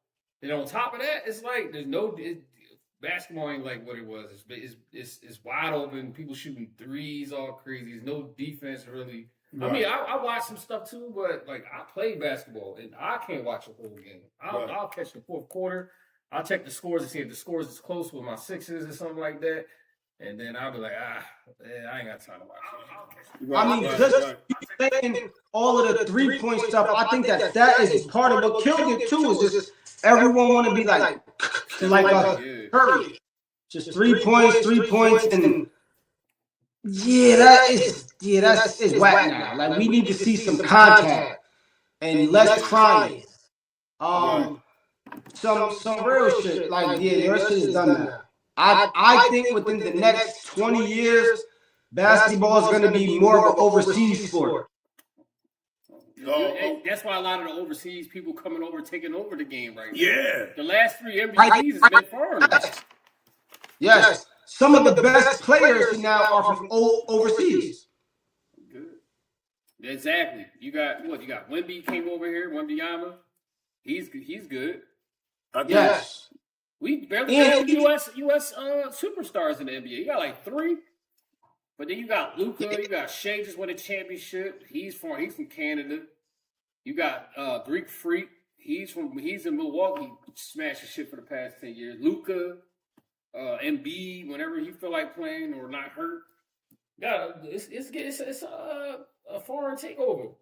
and on top of that, it's like there's no. Basketball ain't like what it was. It's wide open. People shooting threes all crazy. There's no defense really. Right. I mean, I watch some stuff too, but like I play basketball and I can't watch a whole game. I'll catch the fourth quarter. I'll check the scores and see if the scores is close with my Sixers or something like that. And then I'll be like, I ain't got time to watch it. I mean, just saying all of the 3-point stuff, I think that is part of what killed it too. Is just everyone want to be like Curry, just 3 points, and that's whack now. Like we need to see some contact and less crying. Some real shit. Like your shit is done now. I think within the next 20 years, basketball is going to be more of an overseas sport. That's why a lot of the overseas people coming over, taking over the game right now. Yeah. The last 3 MVPs has been foreigners. Yes. Some of the best players now are from overseas. Good. Exactly. You got Wemby came over here, Wembanyama. He's good. Yes. We barely have US superstars in the NBA. You got like 3. But then you got Luka, you got Shea just won a championship. He's from Canada. You got Greek Freak. He's in Milwaukee, smashing shit for the past 10 years. Luka, Embiid, whenever he feel like playing or not hurt. It's a foreign takeover.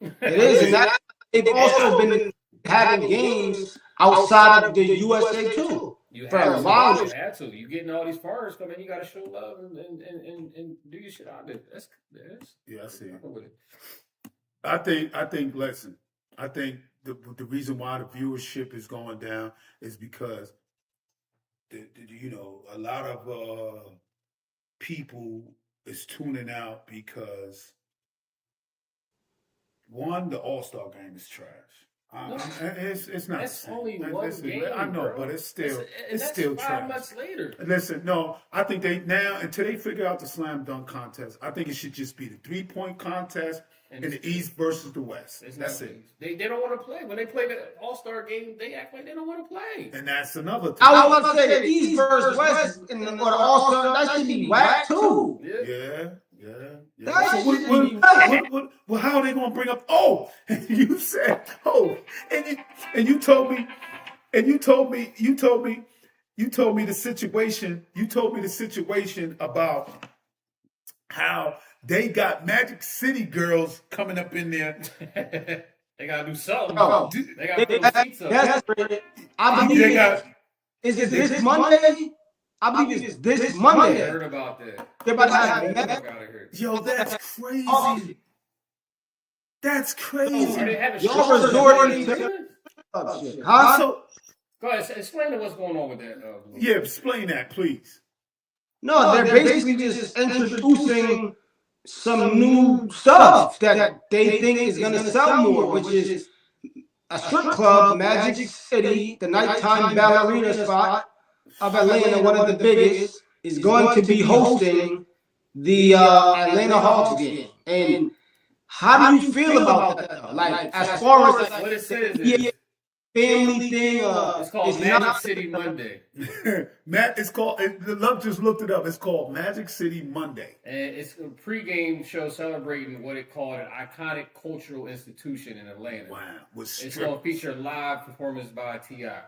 It is, and that they've also been having games outside of the USA too. You have to. You getting all these foreigners coming, you got to show love and do your shit out there. That's I see. I think. Listen, I think the reason why the viewership is going down is because a lot of people is tuning out because one, the All-Star game is trash. No, It's not the that's same. only one Listen, game, I know, bro. but it's still And that's still 5 trash. months later. Listen, no, I think they now until they figure out the slam dunk contest, I think it should just be the 3-point contest And in the East versus the West. That's it. They don't want to play. When they play the All-Star game, they act like they don't want to play. And that's another thing. I was about to say the East versus West or the All Star, that should be whack too. Yeah. That So should be whack. well, how are they going to bring up? Oh, you said and you told me the situation. You told me the situation about how they got Magic City girls coming up in there. They gotta do something. Bro, They gotta put their feet up. I believe is it this Monday? I believe it's this I Monday. heard about that. They're about to Get the have fuck out of here. Yo, that's crazy. That's Are crazy. they having Y'all strippers resorting in to there? shit. Huh? So, Go ahead, explain to what's going on with that. yeah, explain that, please. No, they're basically just introducing some new stuff that they think is gonna sell more, which is a strip club, Magic City, the nighttime ballerina spot of Atlanta, one of the biggest, is going to be hosting the Atlanta Hawks game. And how do you feel about that, though? Like, as far as What it says the is family thing, it's called it's Magic not City Monday. It's called. The Love just looked it up. It's called Magic City Monday. And it's a pregame show celebrating what it called an iconic cultural institution in Atlanta. Wow, with It's going to strippers. feature live performance by T.I.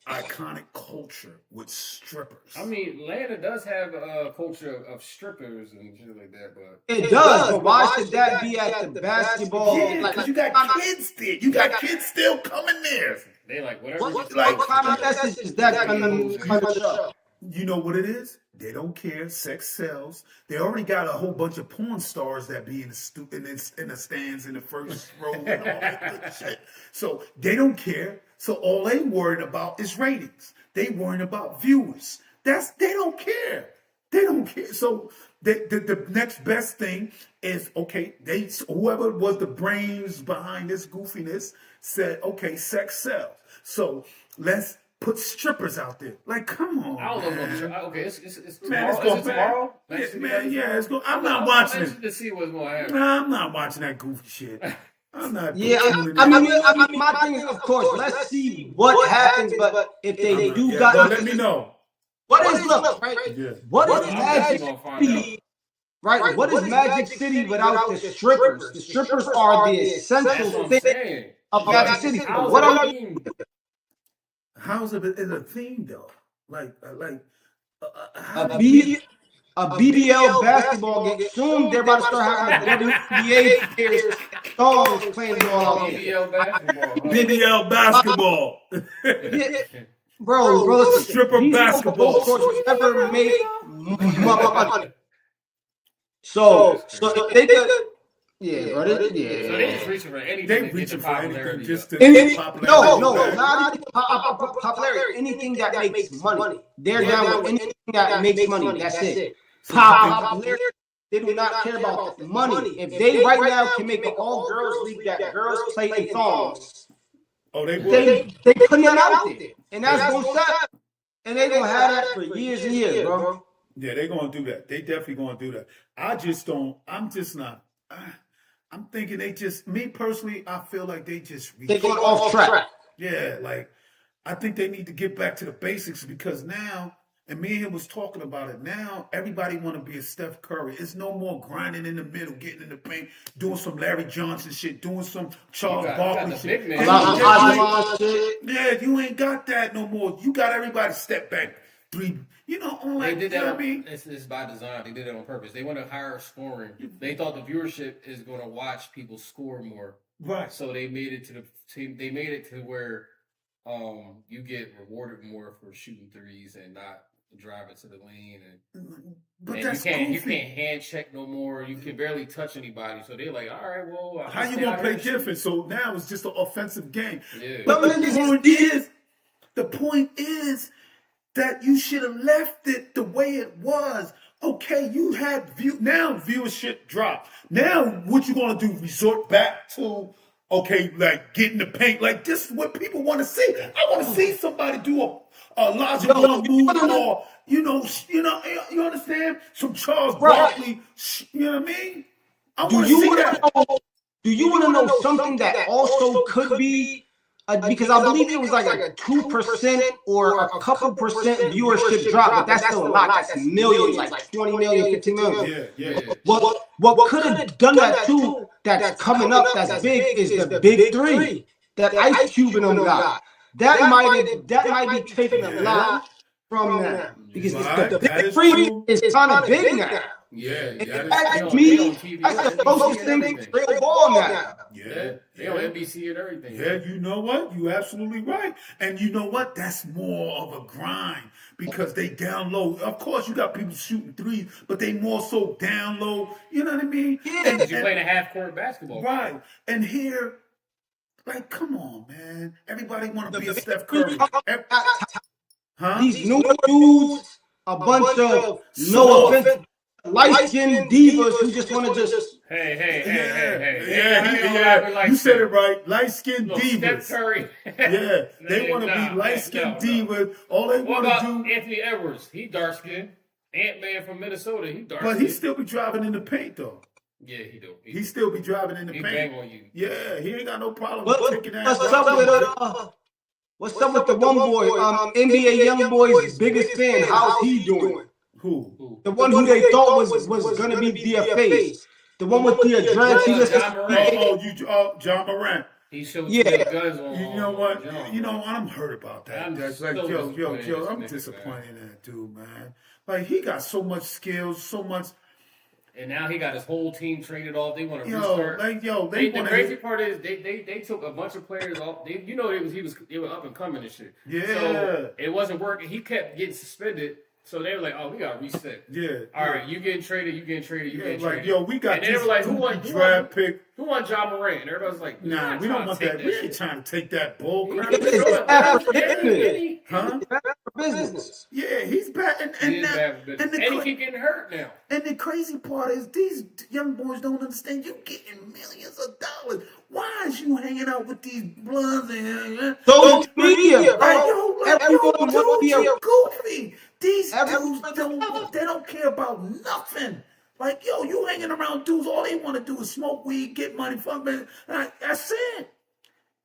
Iconic culture with strippers. I mean, Atlanta does have a culture of strippers and shit like that, but it does, but why should that be at the basketball? Yeah, because you got kids there. You got kids still coming there. they like whatever. What Like- kind of message is that going to show? You know what it is? They don't care. Sex sells. They already got a whole bunch of porn stars that be in the stands in the first row and all that good shit. So they don't care. So all they worried about is ratings. They worrying about viewers. They don't care. They don't care. So the next best thing is, okay, whoever was the brains behind this goofiness said, okay, sex sells. So let's put strippers out there. Like, come on, I don't know. man. Okay, it's Man, tomorrow. it's Is going it tomorrow? Yeah, it's going. I'm not I'm watching anxious it. to see what's going to happen. Nah, I'm not watching that goofy shit. I'm not. Yeah, tuning in. I mean, my thing is, of course, let's see what happens. But if they do Yeah, got, well, let me know. what is look, right? Yeah. What I'm is definitely Magic gonna find City? Right? What is Magic City without the strippers? The strippers are the That's essential what I'm thing saying. of Magic City. How's What it are being? How's it is a theme though? a BBL basketball game? Soon they're about to start having the WNBA players songs playing all out there. BBL basketball. Huh? BBL basketball. Yeah, bro, listen, Stripper these basketball. sports never make money. So if they could, yeah, bro, So they just reaching for anything. They to get reaching the for anything popularity just up. to Any, popularity. no, not even popularity. Anything that makes money. They're down with anything that makes money. That's it. Popularity. They do not care about the money. If they right now can make an all-girls league that girls play in thongs, Oh, they will. they putting that out there, and that's gonna sell. And they gonna have that for years and years, bro. Yeah, they're gonna do that. They definitely gonna do that. I just don't. I'm just not. I'm thinking me personally, I feel like they just. They going off track. Yeah, like I think they need to get back to the basics because now, and me and him was talking about it. Now everybody want to be a Steph Curry. It's no more grinding in the middle, getting in the paint, doing some Larry Johnson shit, doing some Charles Barkley shit. big man. Yeah, you ain't got that no more. You got everybody step back three. You know, on They like, did you know that. what I mean? It's by design. They did it on purpose. They want to hire scoring. They thought the viewership is going to watch people score more. Right. So they made it to the team. They made it to where you get rewarded more for shooting threes and not driving to the lane. But And that's you goofy. can't hand check no more. You can barely touch anybody. So they're like, all right, well, How you gonna play different? So now it's just an offensive game. Yeah. But the point is that you should have left it the way it was. Okay, you had now viewership dropped. Now what you gonna do? Resort back to Okay, like get in the paint. Like this is what people want to see. I want to see somebody do a Elijah Wan move, or you understand? Some Charles Barkley. You know what I mean? I want to see that. Do you want to know something that also could be? Because I believe it was like a 2% or a couple percent viewership drop, but that's still a lot. That's millions, like 20 million, 15 million. Yeah. What could have done that too? That's coming up. That's big. Is the big three that Ice Cube and them got? That might be taking a lot from them because the big three is kind of big now. Yeah, That's me. That's the closest thing to real ball now. Yeah, they on NBC and everything. Yeah, you know what? You're absolutely right. And you know what? That's more of a grind because they down low. Of course, you got people shooting threes, but they more so down low. You know what I mean? Yeah. And you're playing a half-court basketball. Right. And here, like, come on, man. Everybody want to be a Steph Curry. These new dudes, a bunch of no offense, light-skinned divas who just want to just Hey. Yeah. You said it right. Light-skinned divas. Steph Curry. Yeah, they want to be light-skinned divas. All they want to do. Anthony Edwards? He dark-skinned. Ant-Man from Minnesota. He dark-skinned. But he still be driving in the paint though. Yeah, he do. He still be driving in the paint. Bang on you. Yeah, he ain't got no problem with taking that. What's up with the one boy? NBA YoungBoy's biggest fan. How's he doing? Who? The one who they thought was gonna be DFA's. The one with the dreads. John Morant. He showed you the guns on. You know what? I'm hurt about that. That's like, yo, I'm disappointed in that dude, man. Like he got so much skills, so much. And now he got his whole team traded off. They want to restart. The crazy part is they took a bunch of players off. They were up and coming and shit. Yeah. So it wasn't working. He kept getting suspended. So they were like, "Oh, we got to reset." Yeah. All right, you getting traded. You getting traded. You getting traded. Yo, we got. And they were like, "Who won draft pick? Who won John Morant?" And everybody was like, "Nah, we don't want that. We ain't trying to take that bull crap." Huh? Business. Yeah, he's bad. And he keep getting hurt now. And the crazy part is these young boys don't understand. You getting millions of dollars. Why is you hanging out with these bloods and social media? Everyone dudes goofy. These dudes don't care about nothing. Like, yo, you hanging around dudes, all they want to do is smoke weed, get money, fuck man. That's it.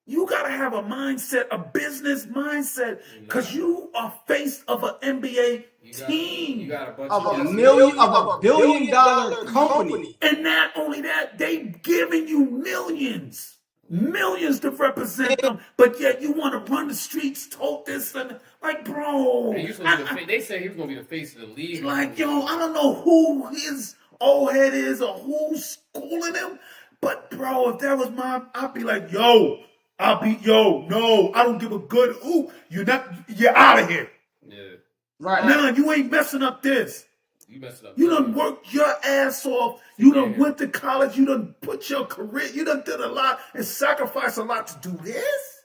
You gotta have a mindset, a business mindset, because you are face of an NBA team. You got a bunch of $1 billion company. And not only that, they giving you millions. Millions to represent them, but yet you want to run the streets, tote this and like, bro. They said he was gonna be the face of the league. Like, yo, I don't know who his old head is or who's schooling him, but bro, if that was I'd be like, no, I don't give a good. You're out of here. Yeah, right. Nah, you ain't messing up this. You messed up. You done worked your ass off. You done went to college. You done put your career. You done did a lot and sacrificed a lot to do this.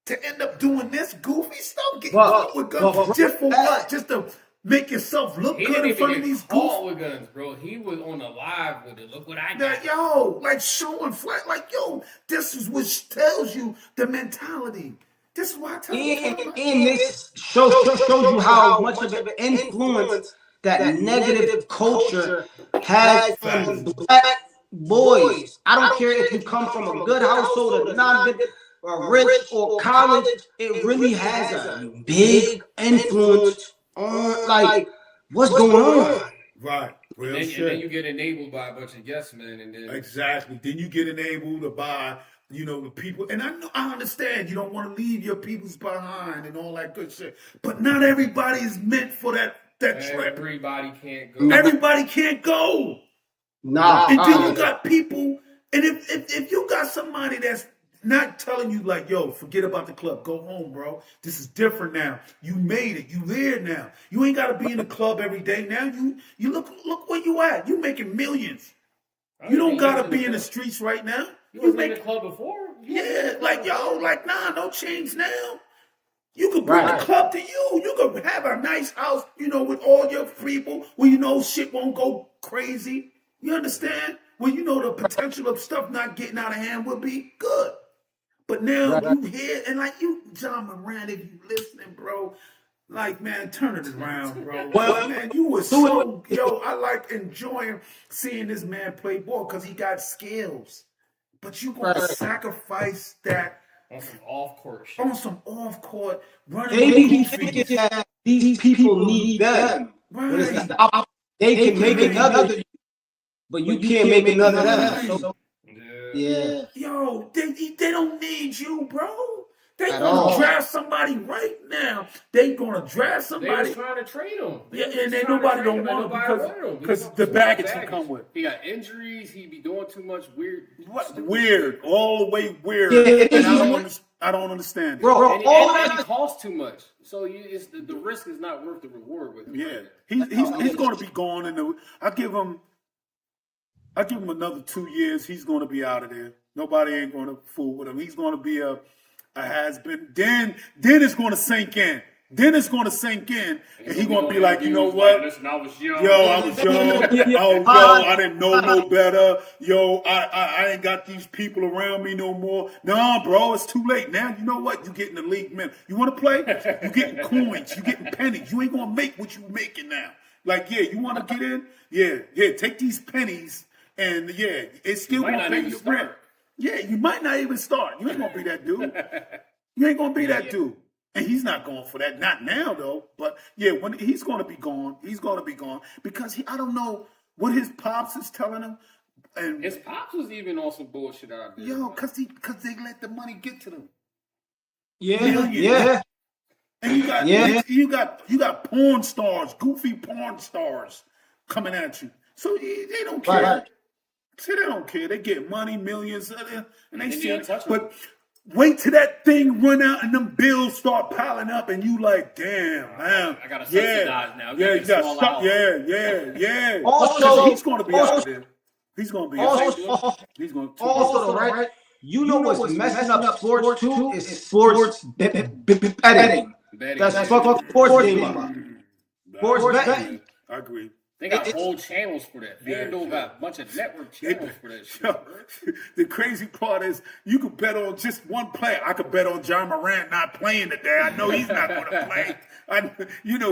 To end up doing this goofy stuff. Getting caught with guns. Just for what? Just to make yourself look good in front of these goofy with guns, bro. He was on the live with it. Look what I got. Like showing flat. Like, this is what tells you the mentality. This is why I tell you. And this shows you how much of an influence that negative culture has on black boys. I don't care if you come from a good household or not good, or rich or college. It really has a big influence on like what's going on. Right. Real shit. And then you get enabled by a bunch of yes men, and then exactly. Then you get enabled by the people. And I understand you don't want to leave your peoples behind and all that good shit. But not everybody is meant for that trip. Everybody can't go. Everybody can't go. Nah. And then you got people, and if you got somebody that's not telling you like, yo, forget about the club, go home, bro. This is different now. You made it. You there now. You ain't got to be in the club every day now. You look where you at. You making millions. You don't got to be in the streets right now. You was in the club before? Yeah, nah, no change now. You could bring the club to you. You could have a nice house, with all your people where shit won't go crazy. You understand? Where the potential of stuff not getting out of hand will be good. But now you hear, and like you, John Moran, if you listening, bro, like, man, turn it around, bro. Well, Man, you were so, yo, I like enjoying seeing this man play ball because he got skills. But you gonna sacrifice that on some off court shit. on some off court running maybe he's goofy. thinking that these people need them. When it's Right. not they can make another, but you can't make another them. So, yeah. Yo, they don't need you, bro. They At gonna all. draft somebody right now. They gonna draft They was somebody. trying to trade him. Yeah, and then nobody don't want him because the baggage he come with. He got injuries. He be doing too much weird. Weird, all the way weird. Yeah, And I don't understand it. Bro, And all he that costs too much. So it's the risk is not worth the reward with him. Yeah, he's going to be gone. I give him another 2 years. He's going to be out of there. Nobody ain't going to fool with him. He's going to be a has been. Then it's going to sink in. Then it's going to sink in, and he's going to be like, you know what? Listen, I was young. Yo, I was young. I didn't know no better. Yo, I ain't got these people around me no more. Nah, bro, it's too late. Now, you know what? You getting the league, man. You want to play? You getting coins. You getting pennies. You ain't going to make what you making now. Like, yeah, you want to get in? Yeah, take these pennies, and yeah, it's still going to pay your rent. Yeah, you might not even start. You ain't going to be that dude. You ain't going to be that dude. And he's not going for that. Not now, though. But, yeah, when he's going to be gone. He's going to be gone. Because I don't know what his pops is telling him. And his pops was even on some bullshit out there. Yo, because they let the money get to them. Yeah. And you got porn stars, goofy porn stars coming at you. So they don't care. Right. See, they don't care. They get money, millions, and they see it. Touch But wait till that thing run out and them bills start piling up, and you like, damn, man. I gotta subsidize now. Yeah, you got stuff. Yeah. Also, he's going to be out there. He's going to be out there. He's going to. Also, right? You know what's messing up sports too is sports betting. That's fucking sports game. Sports betting. I agree. They got whole channels for that. FanDuel got a bunch of network channels for that shit. Yo, the crazy part is you could bet on just one player. I could bet on John Morant not playing today. I know he's not going to play.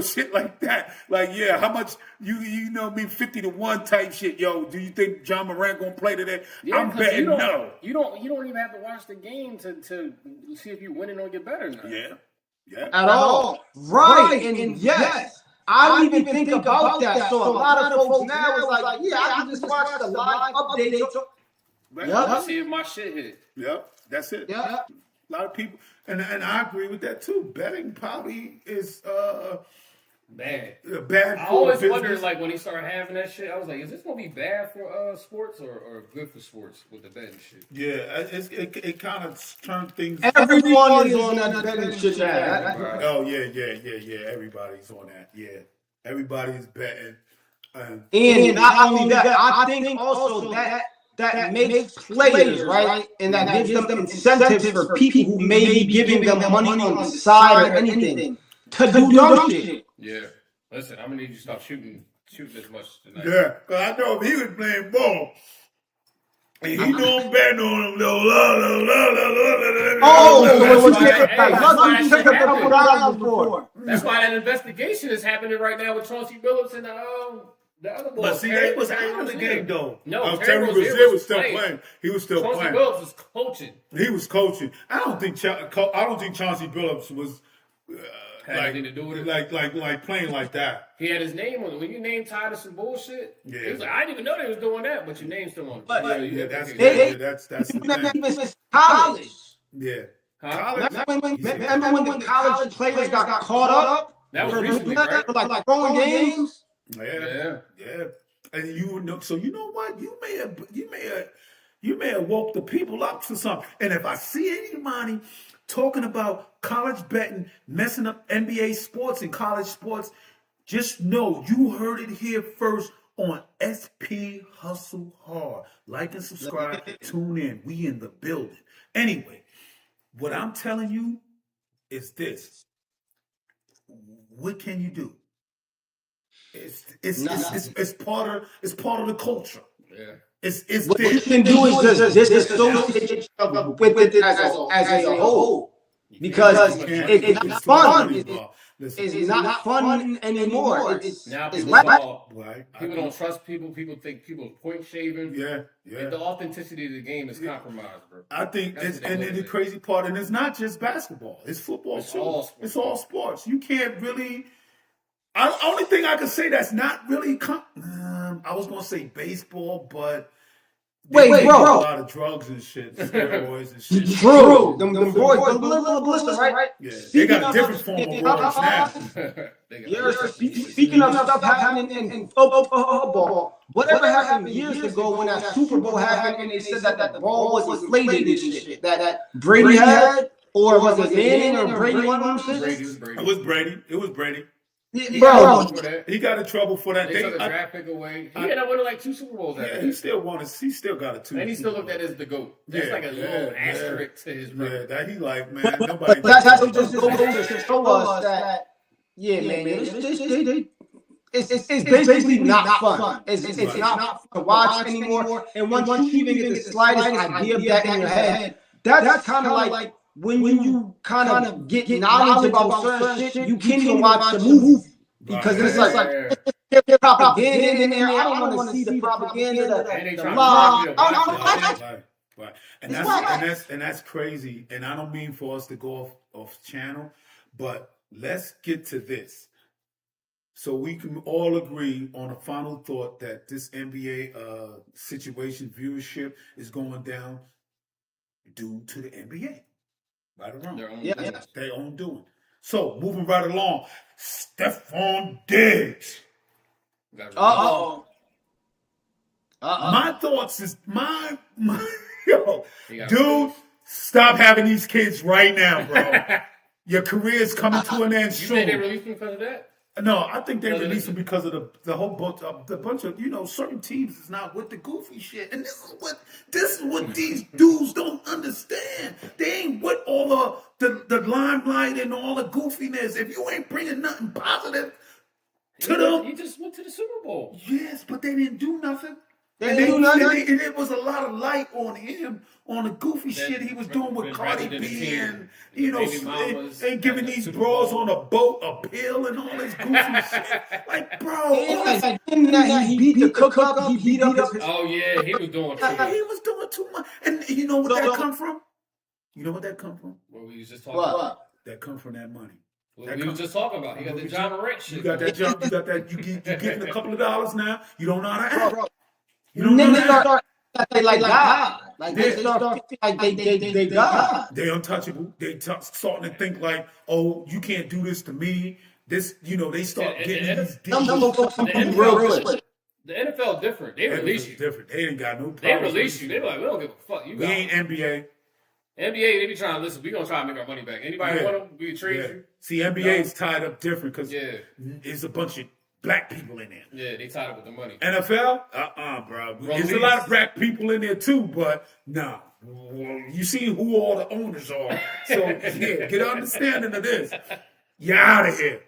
Shit like that. Like, yeah, how much you know me 50-1 type shit. Yo, do you think John Morant going to play today? Yeah, I'm betting no. You don't even have to watch the game to see if you're winning or get better now. Yeah. At all. Right. And yes. I didn't even think about that. So a lot of folks now is like, yeah, I can just watch the live update. Yep. See if my shit hit. Yep, that's it. Yep. A lot of people, and I agree with that too. Betting probably is bad. Bad. I always wondered, like, when he started having that shit, I was like, is this gonna be bad for sports or good for sports with the betting shit? Yeah, it kind of turned things. Everyone is on that betting shit. Oh yeah. Everybody's on that. Yeah, everybody's betting. And not only that, I think also that makes players, right? And that gives them incentives for people who may be giving them money on the side or anything to do dumb shit. Yeah. Listen, I'm gonna need you to stop shooting as much tonight. Yeah, because I know if he was playing ball, and he know I'm betting on him, though. That's why that investigation is happening right now with Chauncey Billups and the other boy. But see, they was out of the game, though. No, Terry Rozier was still playing. He was still Chauncey playing. Billups was coaching. He was coaching. I don't think Chauncey Billups was had anything to do with it. Like playing like that. He had his name on it. When you name tied to some bullshit, yeah. He was like, I didn't even know they was doing that, but your name's still on it. That's the thing. College. Yeah. Huh? Remember when college players got caught up? That was recently, right? Like throwing games? Yeah. And you know, so you know what? You may have woke the people up to something. And if I see anybody talking about college betting, messing up NBA sports and college sports, just know you heard it here first on SP Hustle Hard. Like and subscribe. Tune in. We in the building. Anyway, what I'm telling you is this. What can you do? It's part of the culture. Yeah. It's What there. you can do is just disassociate yourself with it as a whole. Because You can't. it's It's not too much fun. money involved. Listen, It's not fun anymore. Now It's people rap. saw right? people don't trust people. People think people are point shaving. Yeah, And the authenticity of the game is compromised, bro. I think, That's and what they the motivate. crazy part, and it's not just basketball; it's football It's too. all sports. It's all sports. You can't really. Only thing I can say that's not really. I was gonna say baseball, but Wait, they do bro. a lot of drugs and shit, steroids and shit. True. Them boys, listen, right? Yeah, they Speaking got a different form of roids now. Speaking of stuff happening in football, whatever happened years ago when that Super Bowl happened and they said that the ball was inflated and shit that Brady had, or was it Manning or Brady? One of them shit. It was Brady. It was Brady. Bro, He got in trouble for that. They took a draft pick away. He ended up winning like 2 Super Bowls. Yeah, he still won it. He still got it too. And he still looked at it as the GOAT. That's like a little asterisk to his record. Yeah, that he like, man, nobody. That's just goes to show us that, yeah, man, it's basically not fun. It's not fun to watch anymore. And once you even get the slightest idea of that in your head, that's kind of like when you kind of get knowledge about certain shit, you can't even watch the movie. Because it's like there's propaganda in there. I don't want to see the propaganda. Right. And that's crazy. And I don't mean for us to go off channel, but let's get to this. So we can all agree on a final thought that this NBA situation viewership is going down due to the NBA. Right or wrong? Their own doing. So moving right along, Stephon Diggs. My thoughts is yo, dude, stop having these kids right now, bro. Your career is coming to an end soon. You think they released him because of that? No, I think they released him because of the whole bunch of certain teams is not with the goofy shit, and this is what these dudes don't understand. They ain't with all the limelight and all the goofiness. If you ain't bringing nothing positive to them, he just went to the Super Bowl. Yes, but they didn't do nothing. And it was a lot of light on him, on the goofy shit he was doing with Cardi B and, and giving these bros on a boat a pill and all this goofy shit. Like, bro. He beat the cook up, he beat up his... Oh, yeah, he was doing too much. He was doing too much. And you know what that come from? You know what that come from? What we was just talking about? That come from that money. What we was just talking about. He got the John Morant shit. You got that jump, you getting a couple of dollars now. You don't know how to act. They like God. Like they start like they God. They untouchable. They starting to think like, oh, you can't do this to me. This, they start getting these deals. The NFL different. They release you. Different. They ain't got no problem. They release you. They like, we don't give a fuck. We ain't NBA. NBA, they be trying to listen. We gonna try to make our money back. Anybody want them? We trade you. See, NBA is tied up different because it's a bunch of black people in there. Yeah, they tied up with the money. NFL? Bro. There's a lot of black people in there too, but nah. You see who all the owners are. So, get an understanding of this. You're out of here.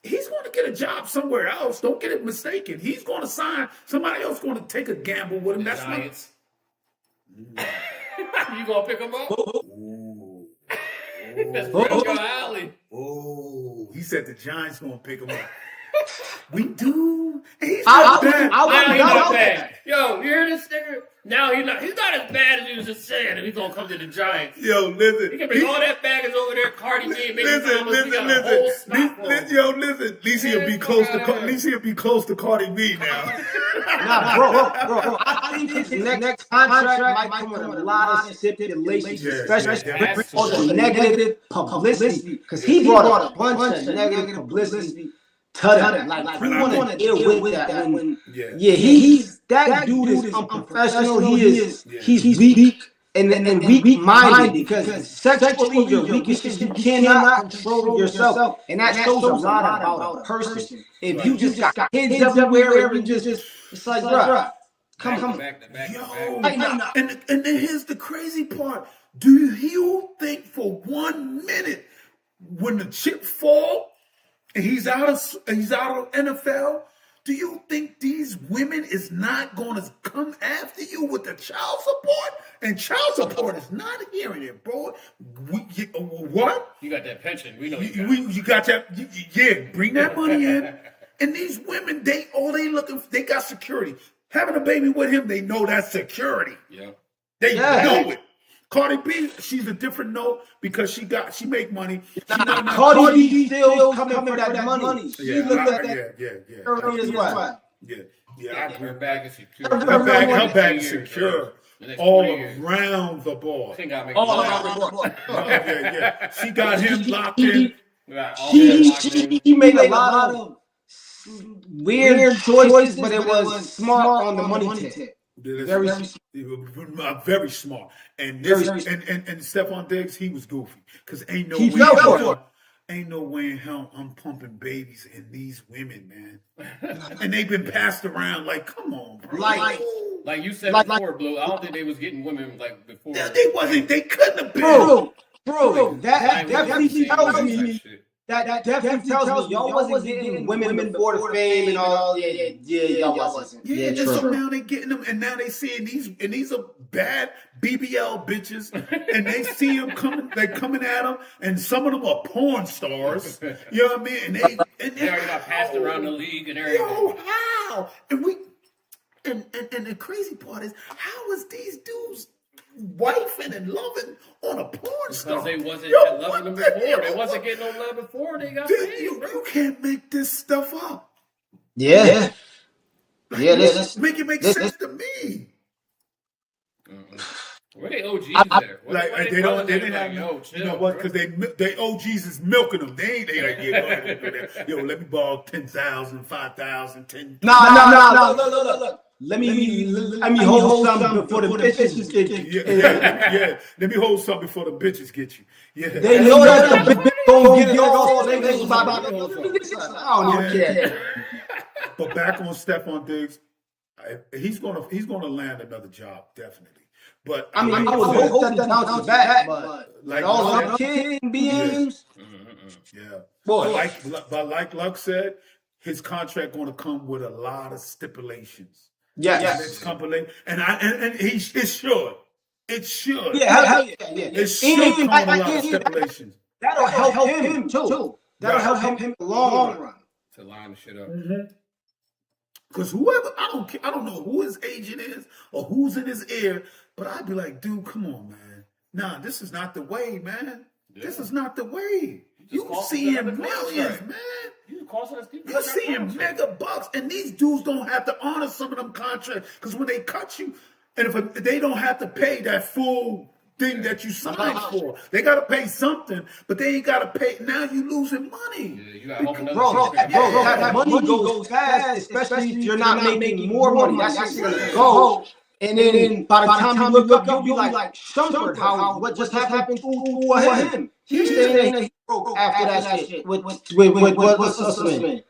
He's going to get a job somewhere else. Don't get it mistaken. He's going to sign. Somebody else going to take a gamble with him. The That's Giants. You going to pick him up? Ooh. That's right your alley. Oh, he said the Giants going to pick him up. We do. He's not bad. Yo, you hear this nigga? Now he's not as bad as he was just saying. He's gonna come to the Giants. Yo, listen. He can bring all that baggage over there. Cardi B, listen. Yo, listen. At least he'll be close to. At least he'll be close to Cardi B now. Nah, bro. I think his next contract might come with a lot of stipulations, especially all the negative publicity, because he brought a bunch of negative publicity. Like we want to deal with that when he's that dude is unprofessional. He's weak and weak-minded because sexually you're weak as shit. You cannot control yourself, and that shows a lot about a person. If you just got kids everywhere and just it's like, bro, come back. Yo, and then here's the crazy part. Do you think for 1 minute when the chip fall? And he's out of NFL. Do you think these women is not going to come after you with the child support? And child support is not hearing it, bro. What? You got that pension. We know You got that? Yeah, bring that money in. And these women, they got security. Having a baby with him, they know that's security. Yeah. They know it. Cardi B, she's a different note because she make money. Cardi B still coming for that money. Yeah, She looked at that. Yeah. Her bag is secure. Her bag is secure. All around the board. all around the board. Yeah. She got him locked in. She made a lot of weird choices, but it was smart on the money tip. Very smart. And Stephon Diggs, he was goofy because ain't no way in hell I'm pumping babies in these women, man. And they've been passed around like, come on, bro. Like you said before, Blue. I don't think they was getting women like before. They wasn't. They couldn't have been. Bro, that definitely tells me. That definitely tells me y'all wasn't getting women before the fame and all. Yeah, y'all wasn't. Yeah, and so now they getting them, and now they seeing these are bad BBL bitches, and they see them coming at them, and some of them are porn stars. You know what I mean? And they already got passed around the league and everything. Yo, how? And the crazy part is, how is these dudes wifing and loving on a porn star? Because they wasn't loving them before. They wasn't getting no love before. They got paid. You can't make this stuff up. Yeah. This make sense to me. Where they OGs there? They didn't have you know what? Because they OGs is milking them. They ain't yo, let me borrow 10,000, 5,000, 10. No. Look. Let me hold something before the bitches get you. Yeah. Let me hold something before the bitches get you. Yeah. They know that the bitch gonna get it all. They I don't even care. But back on Stephon Diggs, he's gonna land another job definitely. But I would hope that bounces back, but like all the kid beings. Yeah. But like Luck said, his contract going to come with a lot of stipulations. Yes. And it should. It should. Yeah. It should come with a lot of stipulations. That'll help him too. That'll help him in the long run. To line the shit up. Because whoever, I don't know who his agent is or who's in his ear, but I'd be like, dude, come on, man. Nah, this is not the way, man. Yeah. This is not the way. You seeing millions, man. You seeing mega bucks, and these dudes don't have to honor some of them contracts because when they cut you, and if they don't have to pay that full thing that you signed for, they got to pay something, but they ain't got to pay. Now you losing money. Yeah, you got bro, that money goes fast, especially if you're not making more money. That's just gonna go. And then by the time you look up, you'll be like, Shumpert, what just happened to him? He's saying that he broke after that shit. What's this man?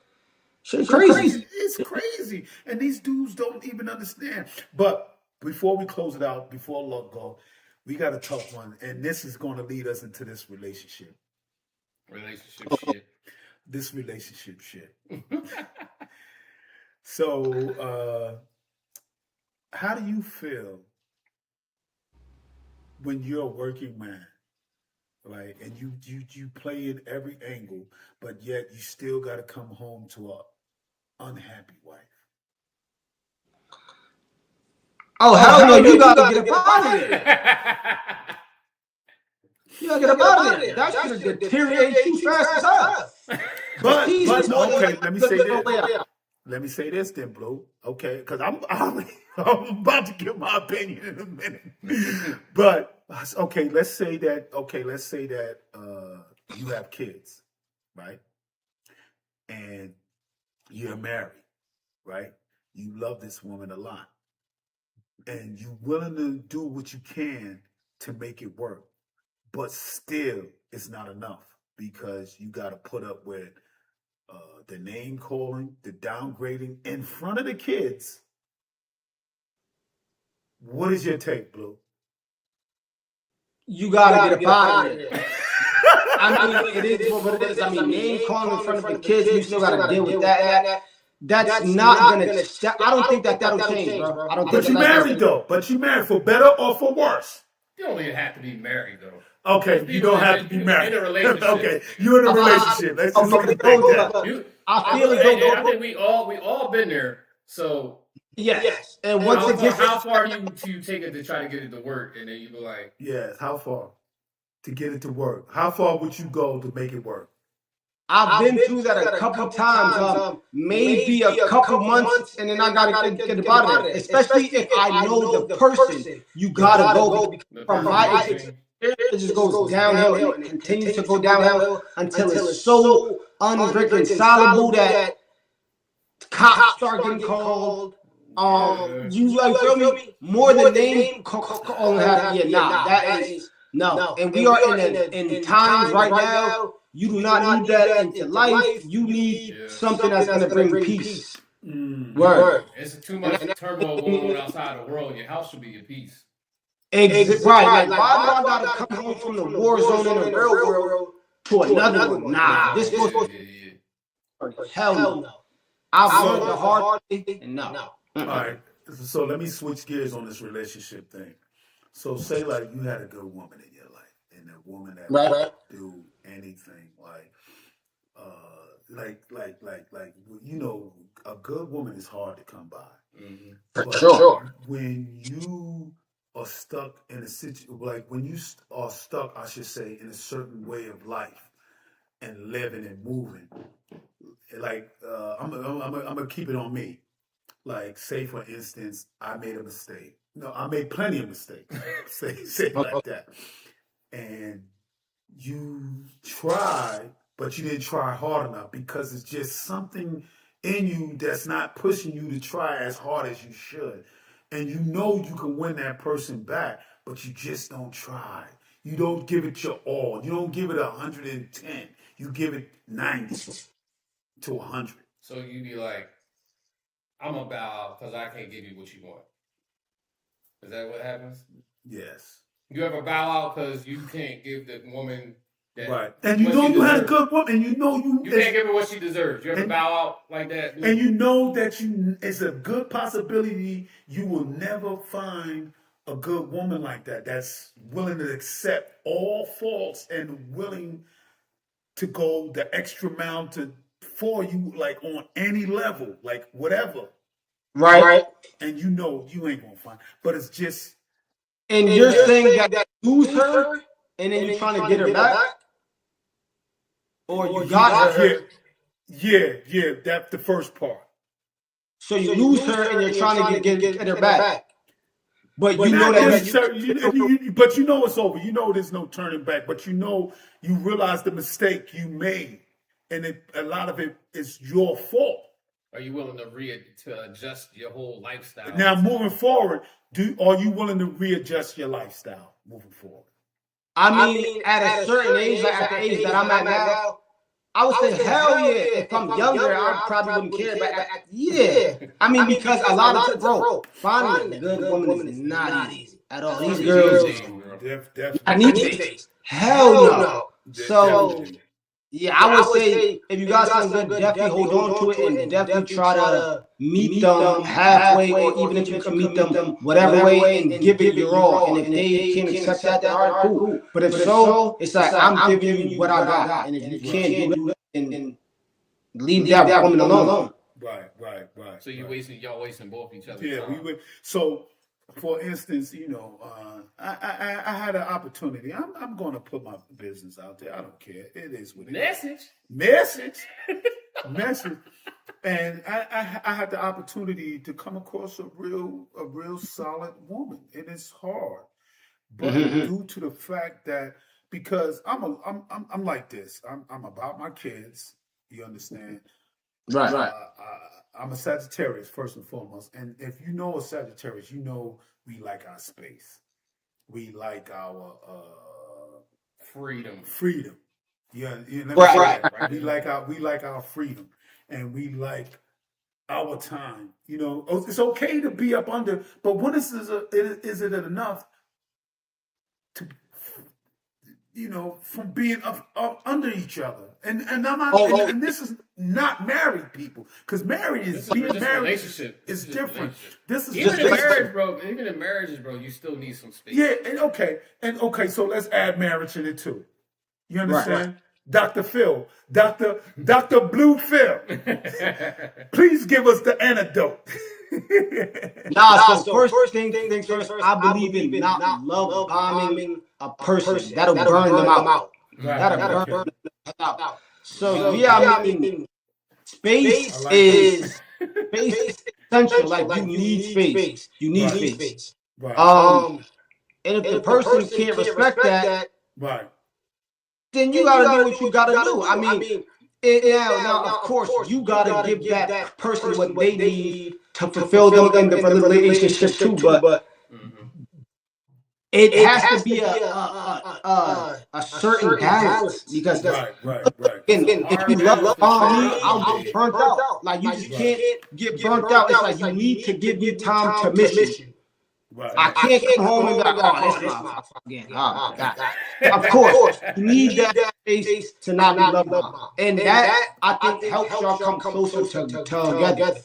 Shit's crazy. It's crazy. And these dudes don't even understand. But before we close it out, before Luck go, we got a tough one. And this is going to lead us into this relationship. This relationship shit. So, how do you feel when you're a working man, right? And you play in every angle, but yet you still got to come home to a unhappy wife? Oh, hell no, you got to get up out of there. You got to get up out of there. That's going to deteriorate too fast as hell. But okay, let me say this. Let me say this then, Blue. Okay, because I'm about to give my opinion in a minute. But okay, let's say that you have kids, right? And you're married, right? You love this woman a lot. And you're willing to do what you can to make it work. But still, it's not enough because you got to put up with the name calling, the downgrading in front of the kids. What is your take, Blue? You gotta get up out of there. I mean, it is what it is. I mean, name calling in front of the kids, you still gotta deal with that. that's not gonna. I don't think that'll change, bro. I don't think But you married though. But you married for better or for worse. You don't even have to be married though. Okay, Most you people don't have to be married. in a relationship. Okay, you're in a relationship. Let's just Okay, take that. I feel as and I though. think we all been there. So Yes. And once it gets. how far do you take it to try to get it to work, and then you be like, Yes, how far to get it to work? How far would you go to make it work? I've been through that a couple times, maybe a couple months, and then I gotta get about it. Especially if I know the person, you gotta go. From my experience, it just goes downhill and it continues to go downhill until it's so unreconcilable that cops start getting called. You feel me? More than name calling. That is no. And we are in times right now. You do not need that into life. You need something that's gonna bring peace. Word. It's too much turmoil going on outside the world. Your house should be your peace. Right. Like, why do I gotta come home from the war zone in the real world to another one? Nah, this was hell no. I've learned the hard way, and no. All right. So let me switch gears on this relationship thing. So say like you had a good woman in your life, and that woman that would do anything like you know, a good woman is hard to come by. Mm-hmm. Sure. When you are stuck in a situation, like when you are stuck, I should say, in a certain way of life and living and moving, like I'm gonna keep it on me. Like, say for instance, I made a mistake. No, I made plenty of mistakes. say it like that. And you tried, but you didn't try hard enough because it's just something in you that's not pushing you to try as hard as you should. And you know you can win that person back, but you just don't try. You don't give it your all. You don't give it 110. You give it 90 to 100. So you be like, I'm gonna bow out because I can't give you what you want. Is that what happens? Yes. You ever bow out because you can't give the woman that right, and you know you had a good woman, and you know you can't give her what she deserves. You ever bow out like that, and you know that it's a good possibility you will never find a good woman like that that's willing to accept all faults and willing to go the extra mile for you, like on any level, like whatever. Right. And you know you ain't gonna find, but it's just. And you're saying that you lose her, and then you're trying to get her back, or you got her. Yeah, that's the first part. So you lose her, and you're trying to get her back. But you know that. But you know it's over. You know there's no turning back. But you know you realize the mistake you made, and a lot of it is your fault. Are you willing to adjust your whole lifestyle? Now, moving forward, are you willing to readjust your lifestyle moving forward? I mean, at a certain age, like at the age that I'm at now, I would say, hell yeah. If I'm younger, I probably wouldn't care. But yeah. I mean, because a lot of bro, finding a good woman is not easy at all. These girls, I need things. Hell no. So, yeah, I would say if you got something good, definitely hold on to it and definitely try to meet them halfway, or even if you can meet them whatever way and give it your all. And if they can't accept that, all right, cool. But if so, it's like I'm giving you what I got, and if you can't do that, then leave that woman alone. Right. So y'all wasting both each other's time. Yeah, we would. So, for instance, you know, I had an opportunity. I'm going to put my business out there. I don't care. It is what it is. Message. And I had the opportunity to come across a real solid woman, and it's hard, but due to the fact that because I'm like this. I'm about my kids. You understand? Right. I'm a Sagittarius first and foremost, and if you know a Sagittarius, you know we like our space. We like our freedom. Yeah, right. We like our freedom, and we like our time. You know, it's okay to be up under, but when is it enough to? from being up under each other. And I'm not, and this is not married people, because married is being married relationship. is different. This is even just in marriage, bro. Even in marriages, bro, you still need some space. Yeah, and okay. So let's add marriage in it too. You understand? Right. Dr. Phil, Dr. Blue Phil, please give us the antidote. So first thing first, I believe in not love bombing a person. That'll burn them out. Right. That'll burn them out. So I mean, space is essential. Like you need space. You need space. Right. And if the person can't respect that, right, then you gotta do what you gotta do. I mean, now of course you gotta give that person what they need to fulfill them in the relationship too. But it has to be a certain balance, because right. if you love me, I'll get burnt out. Like you just can't get burnt out. It's like you need to give me time to miss you. Right. I can't come home and be like, oh, this motherfucker again. Oh, God. Of course, you need that space to not be loved. And that, I think, helps y'all come closer together.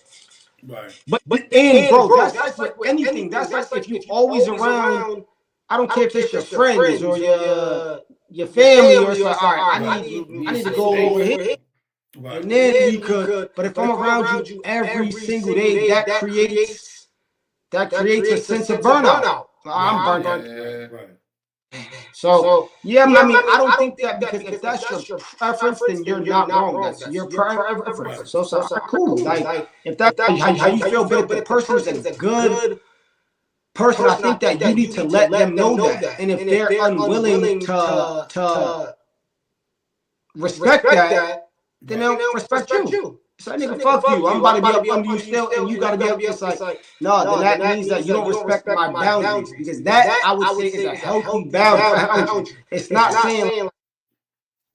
Right. But bro, that's like with anything. That's like if you're always around, I don't care if it's your friends or your family, or it's like, all right, I need to go over here. Right. And then we could, but if I'm around you every single day, that creates a sense of burnout. I'm burnt out. Right. So I mean, I don't think that, because if that's your preference, then you're not wrong. That's your preference. So cool. Like if that's how you feel, but if the person is a good person, I think that you need to let them know that. And if they're unwilling to respect that, then they'll respect you. So nigga, fuck you. I'm about to be up under you still, and you gotta be up. It's like, no, then that means that you don't respect my boundaries, because that, I would say, is a healthy boundary. It's not saying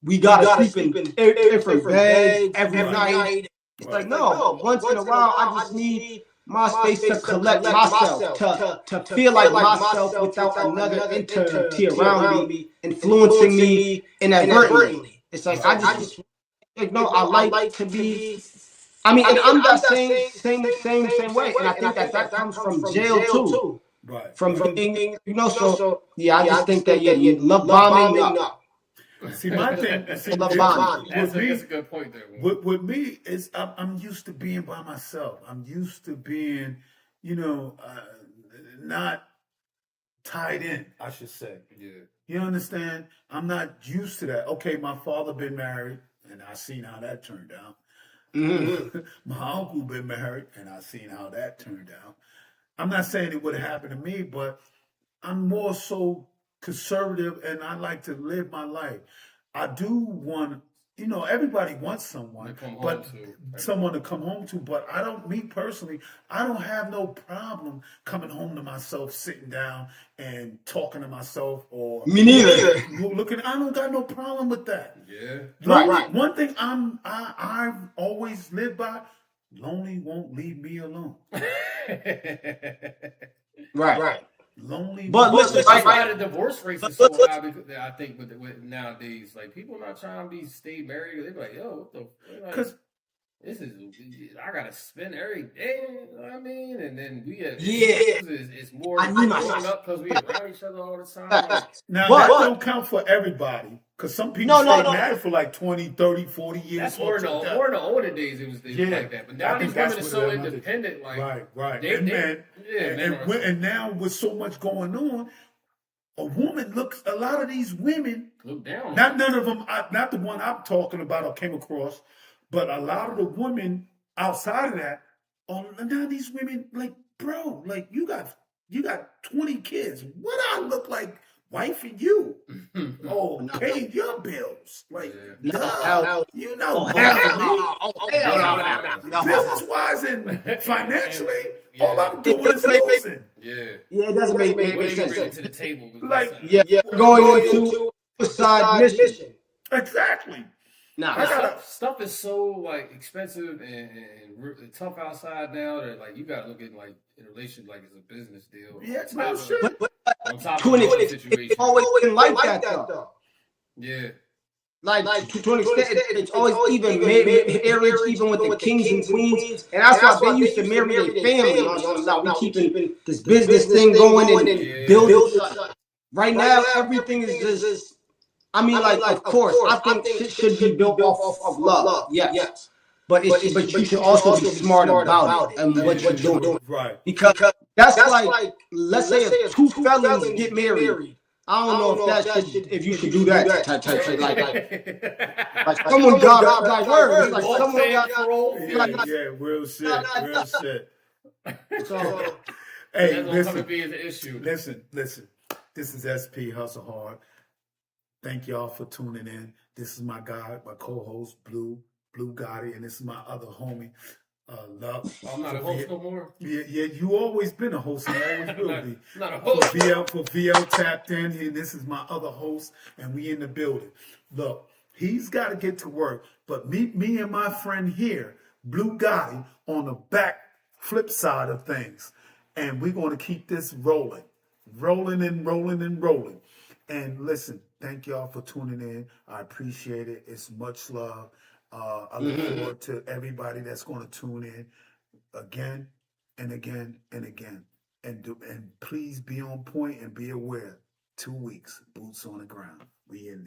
we gotta sleep in different beds every night. It's like, no, once in a while, I just need my space to collect myself, to feel like myself without another entity around me influencing me inadvertently. It's like, I just, no, I like to be. I mean, and I'm that same way, and I think that comes from jail too. Right. From being, so yeah, I just think that love bombing, no. See, my thing, love bombing. That's a good point there. With me is I'm used to being by myself. I'm used to being, not tied in, I should say. Yeah. You understand? I'm not used to that. Okay, my father been married, and I seen how that turned out. Mm-hmm. My uncle been married, and I seen how that turned out. I'm not saying it would have happened to me, but I'm more so conservative, and I like to live my life. I do want, everybody wants someone, someone to come home to. But me personally, I don't have no problem coming home to myself, sitting down and talking to myself, or me neither. I don't got no problem with that. Yeah, right. One thing I've always lived by: lonely won't leave me alone. Right. Lonely, but listen, the divorce rate is so high, because I think with nowadays, like, people not trying to stay married. They're like, yo, what the? Because this is, I gotta spend every day. You know what I mean? And then we have it's more growing up because we around each other all the time. Now that don't count for everybody, because some people stay married for like 20, 30, 40 years. That's more in the older days. It was like that, but now these women are so independent. Like, right. And now with so much going on, a lot of these women look down. None of them, not the one I'm talking about or came across, but a lot of the women outside of that, now these women, like, bro, like, you got 20 kids. What I look like wifing you? Paying your bills. Like, business-wise and financially, all I'm doing is losing. It doesn't make sense. To the table. Like, going into a side mission. Exactly. Stuff is so, like, expensive and tough outside now that, like, you gotta look at, like, in a relationship like it's a business deal. Yeah, on top of the situation. It's always been like that though. Yeah. Like to an extent, it's always even marriage, even with the kings and queens, and that's why they used to marry their family on some. Now we keeping this business thing going and building. Right now, everything is just. I mean, like, of course, I think shit should be built off of love, yes, but you should also be smart about it and what you're doing, Right. because that's like, let's say if two felons get married. I don't know if that should, if you should do that type shit. Like someone got like word. It's like someone got Yeah, real shit, real shit. so. Hey, That's gonna be an issue. listen. This is SP Hustle Hard. Thank y'all for tuning in. This is my guy, my co-host, Blue Gotti, and this is my other homie, Love. I'm not a host no more. Yeah, you always been a host and always will be. Not a host. For VL tapped in here. This is my other host, and we in the building. Look, he's got to get to work, but meet me and my friend here, Blue Gotti, on the back flip side of things, and we're going to keep this rolling. And listen, thank y'all for tuning in. I appreciate it. It's much love. I look forward to everybody that's going to tune in again and again and again. And please be on point and be aware. 2 weeks, boots on the ground. We in there.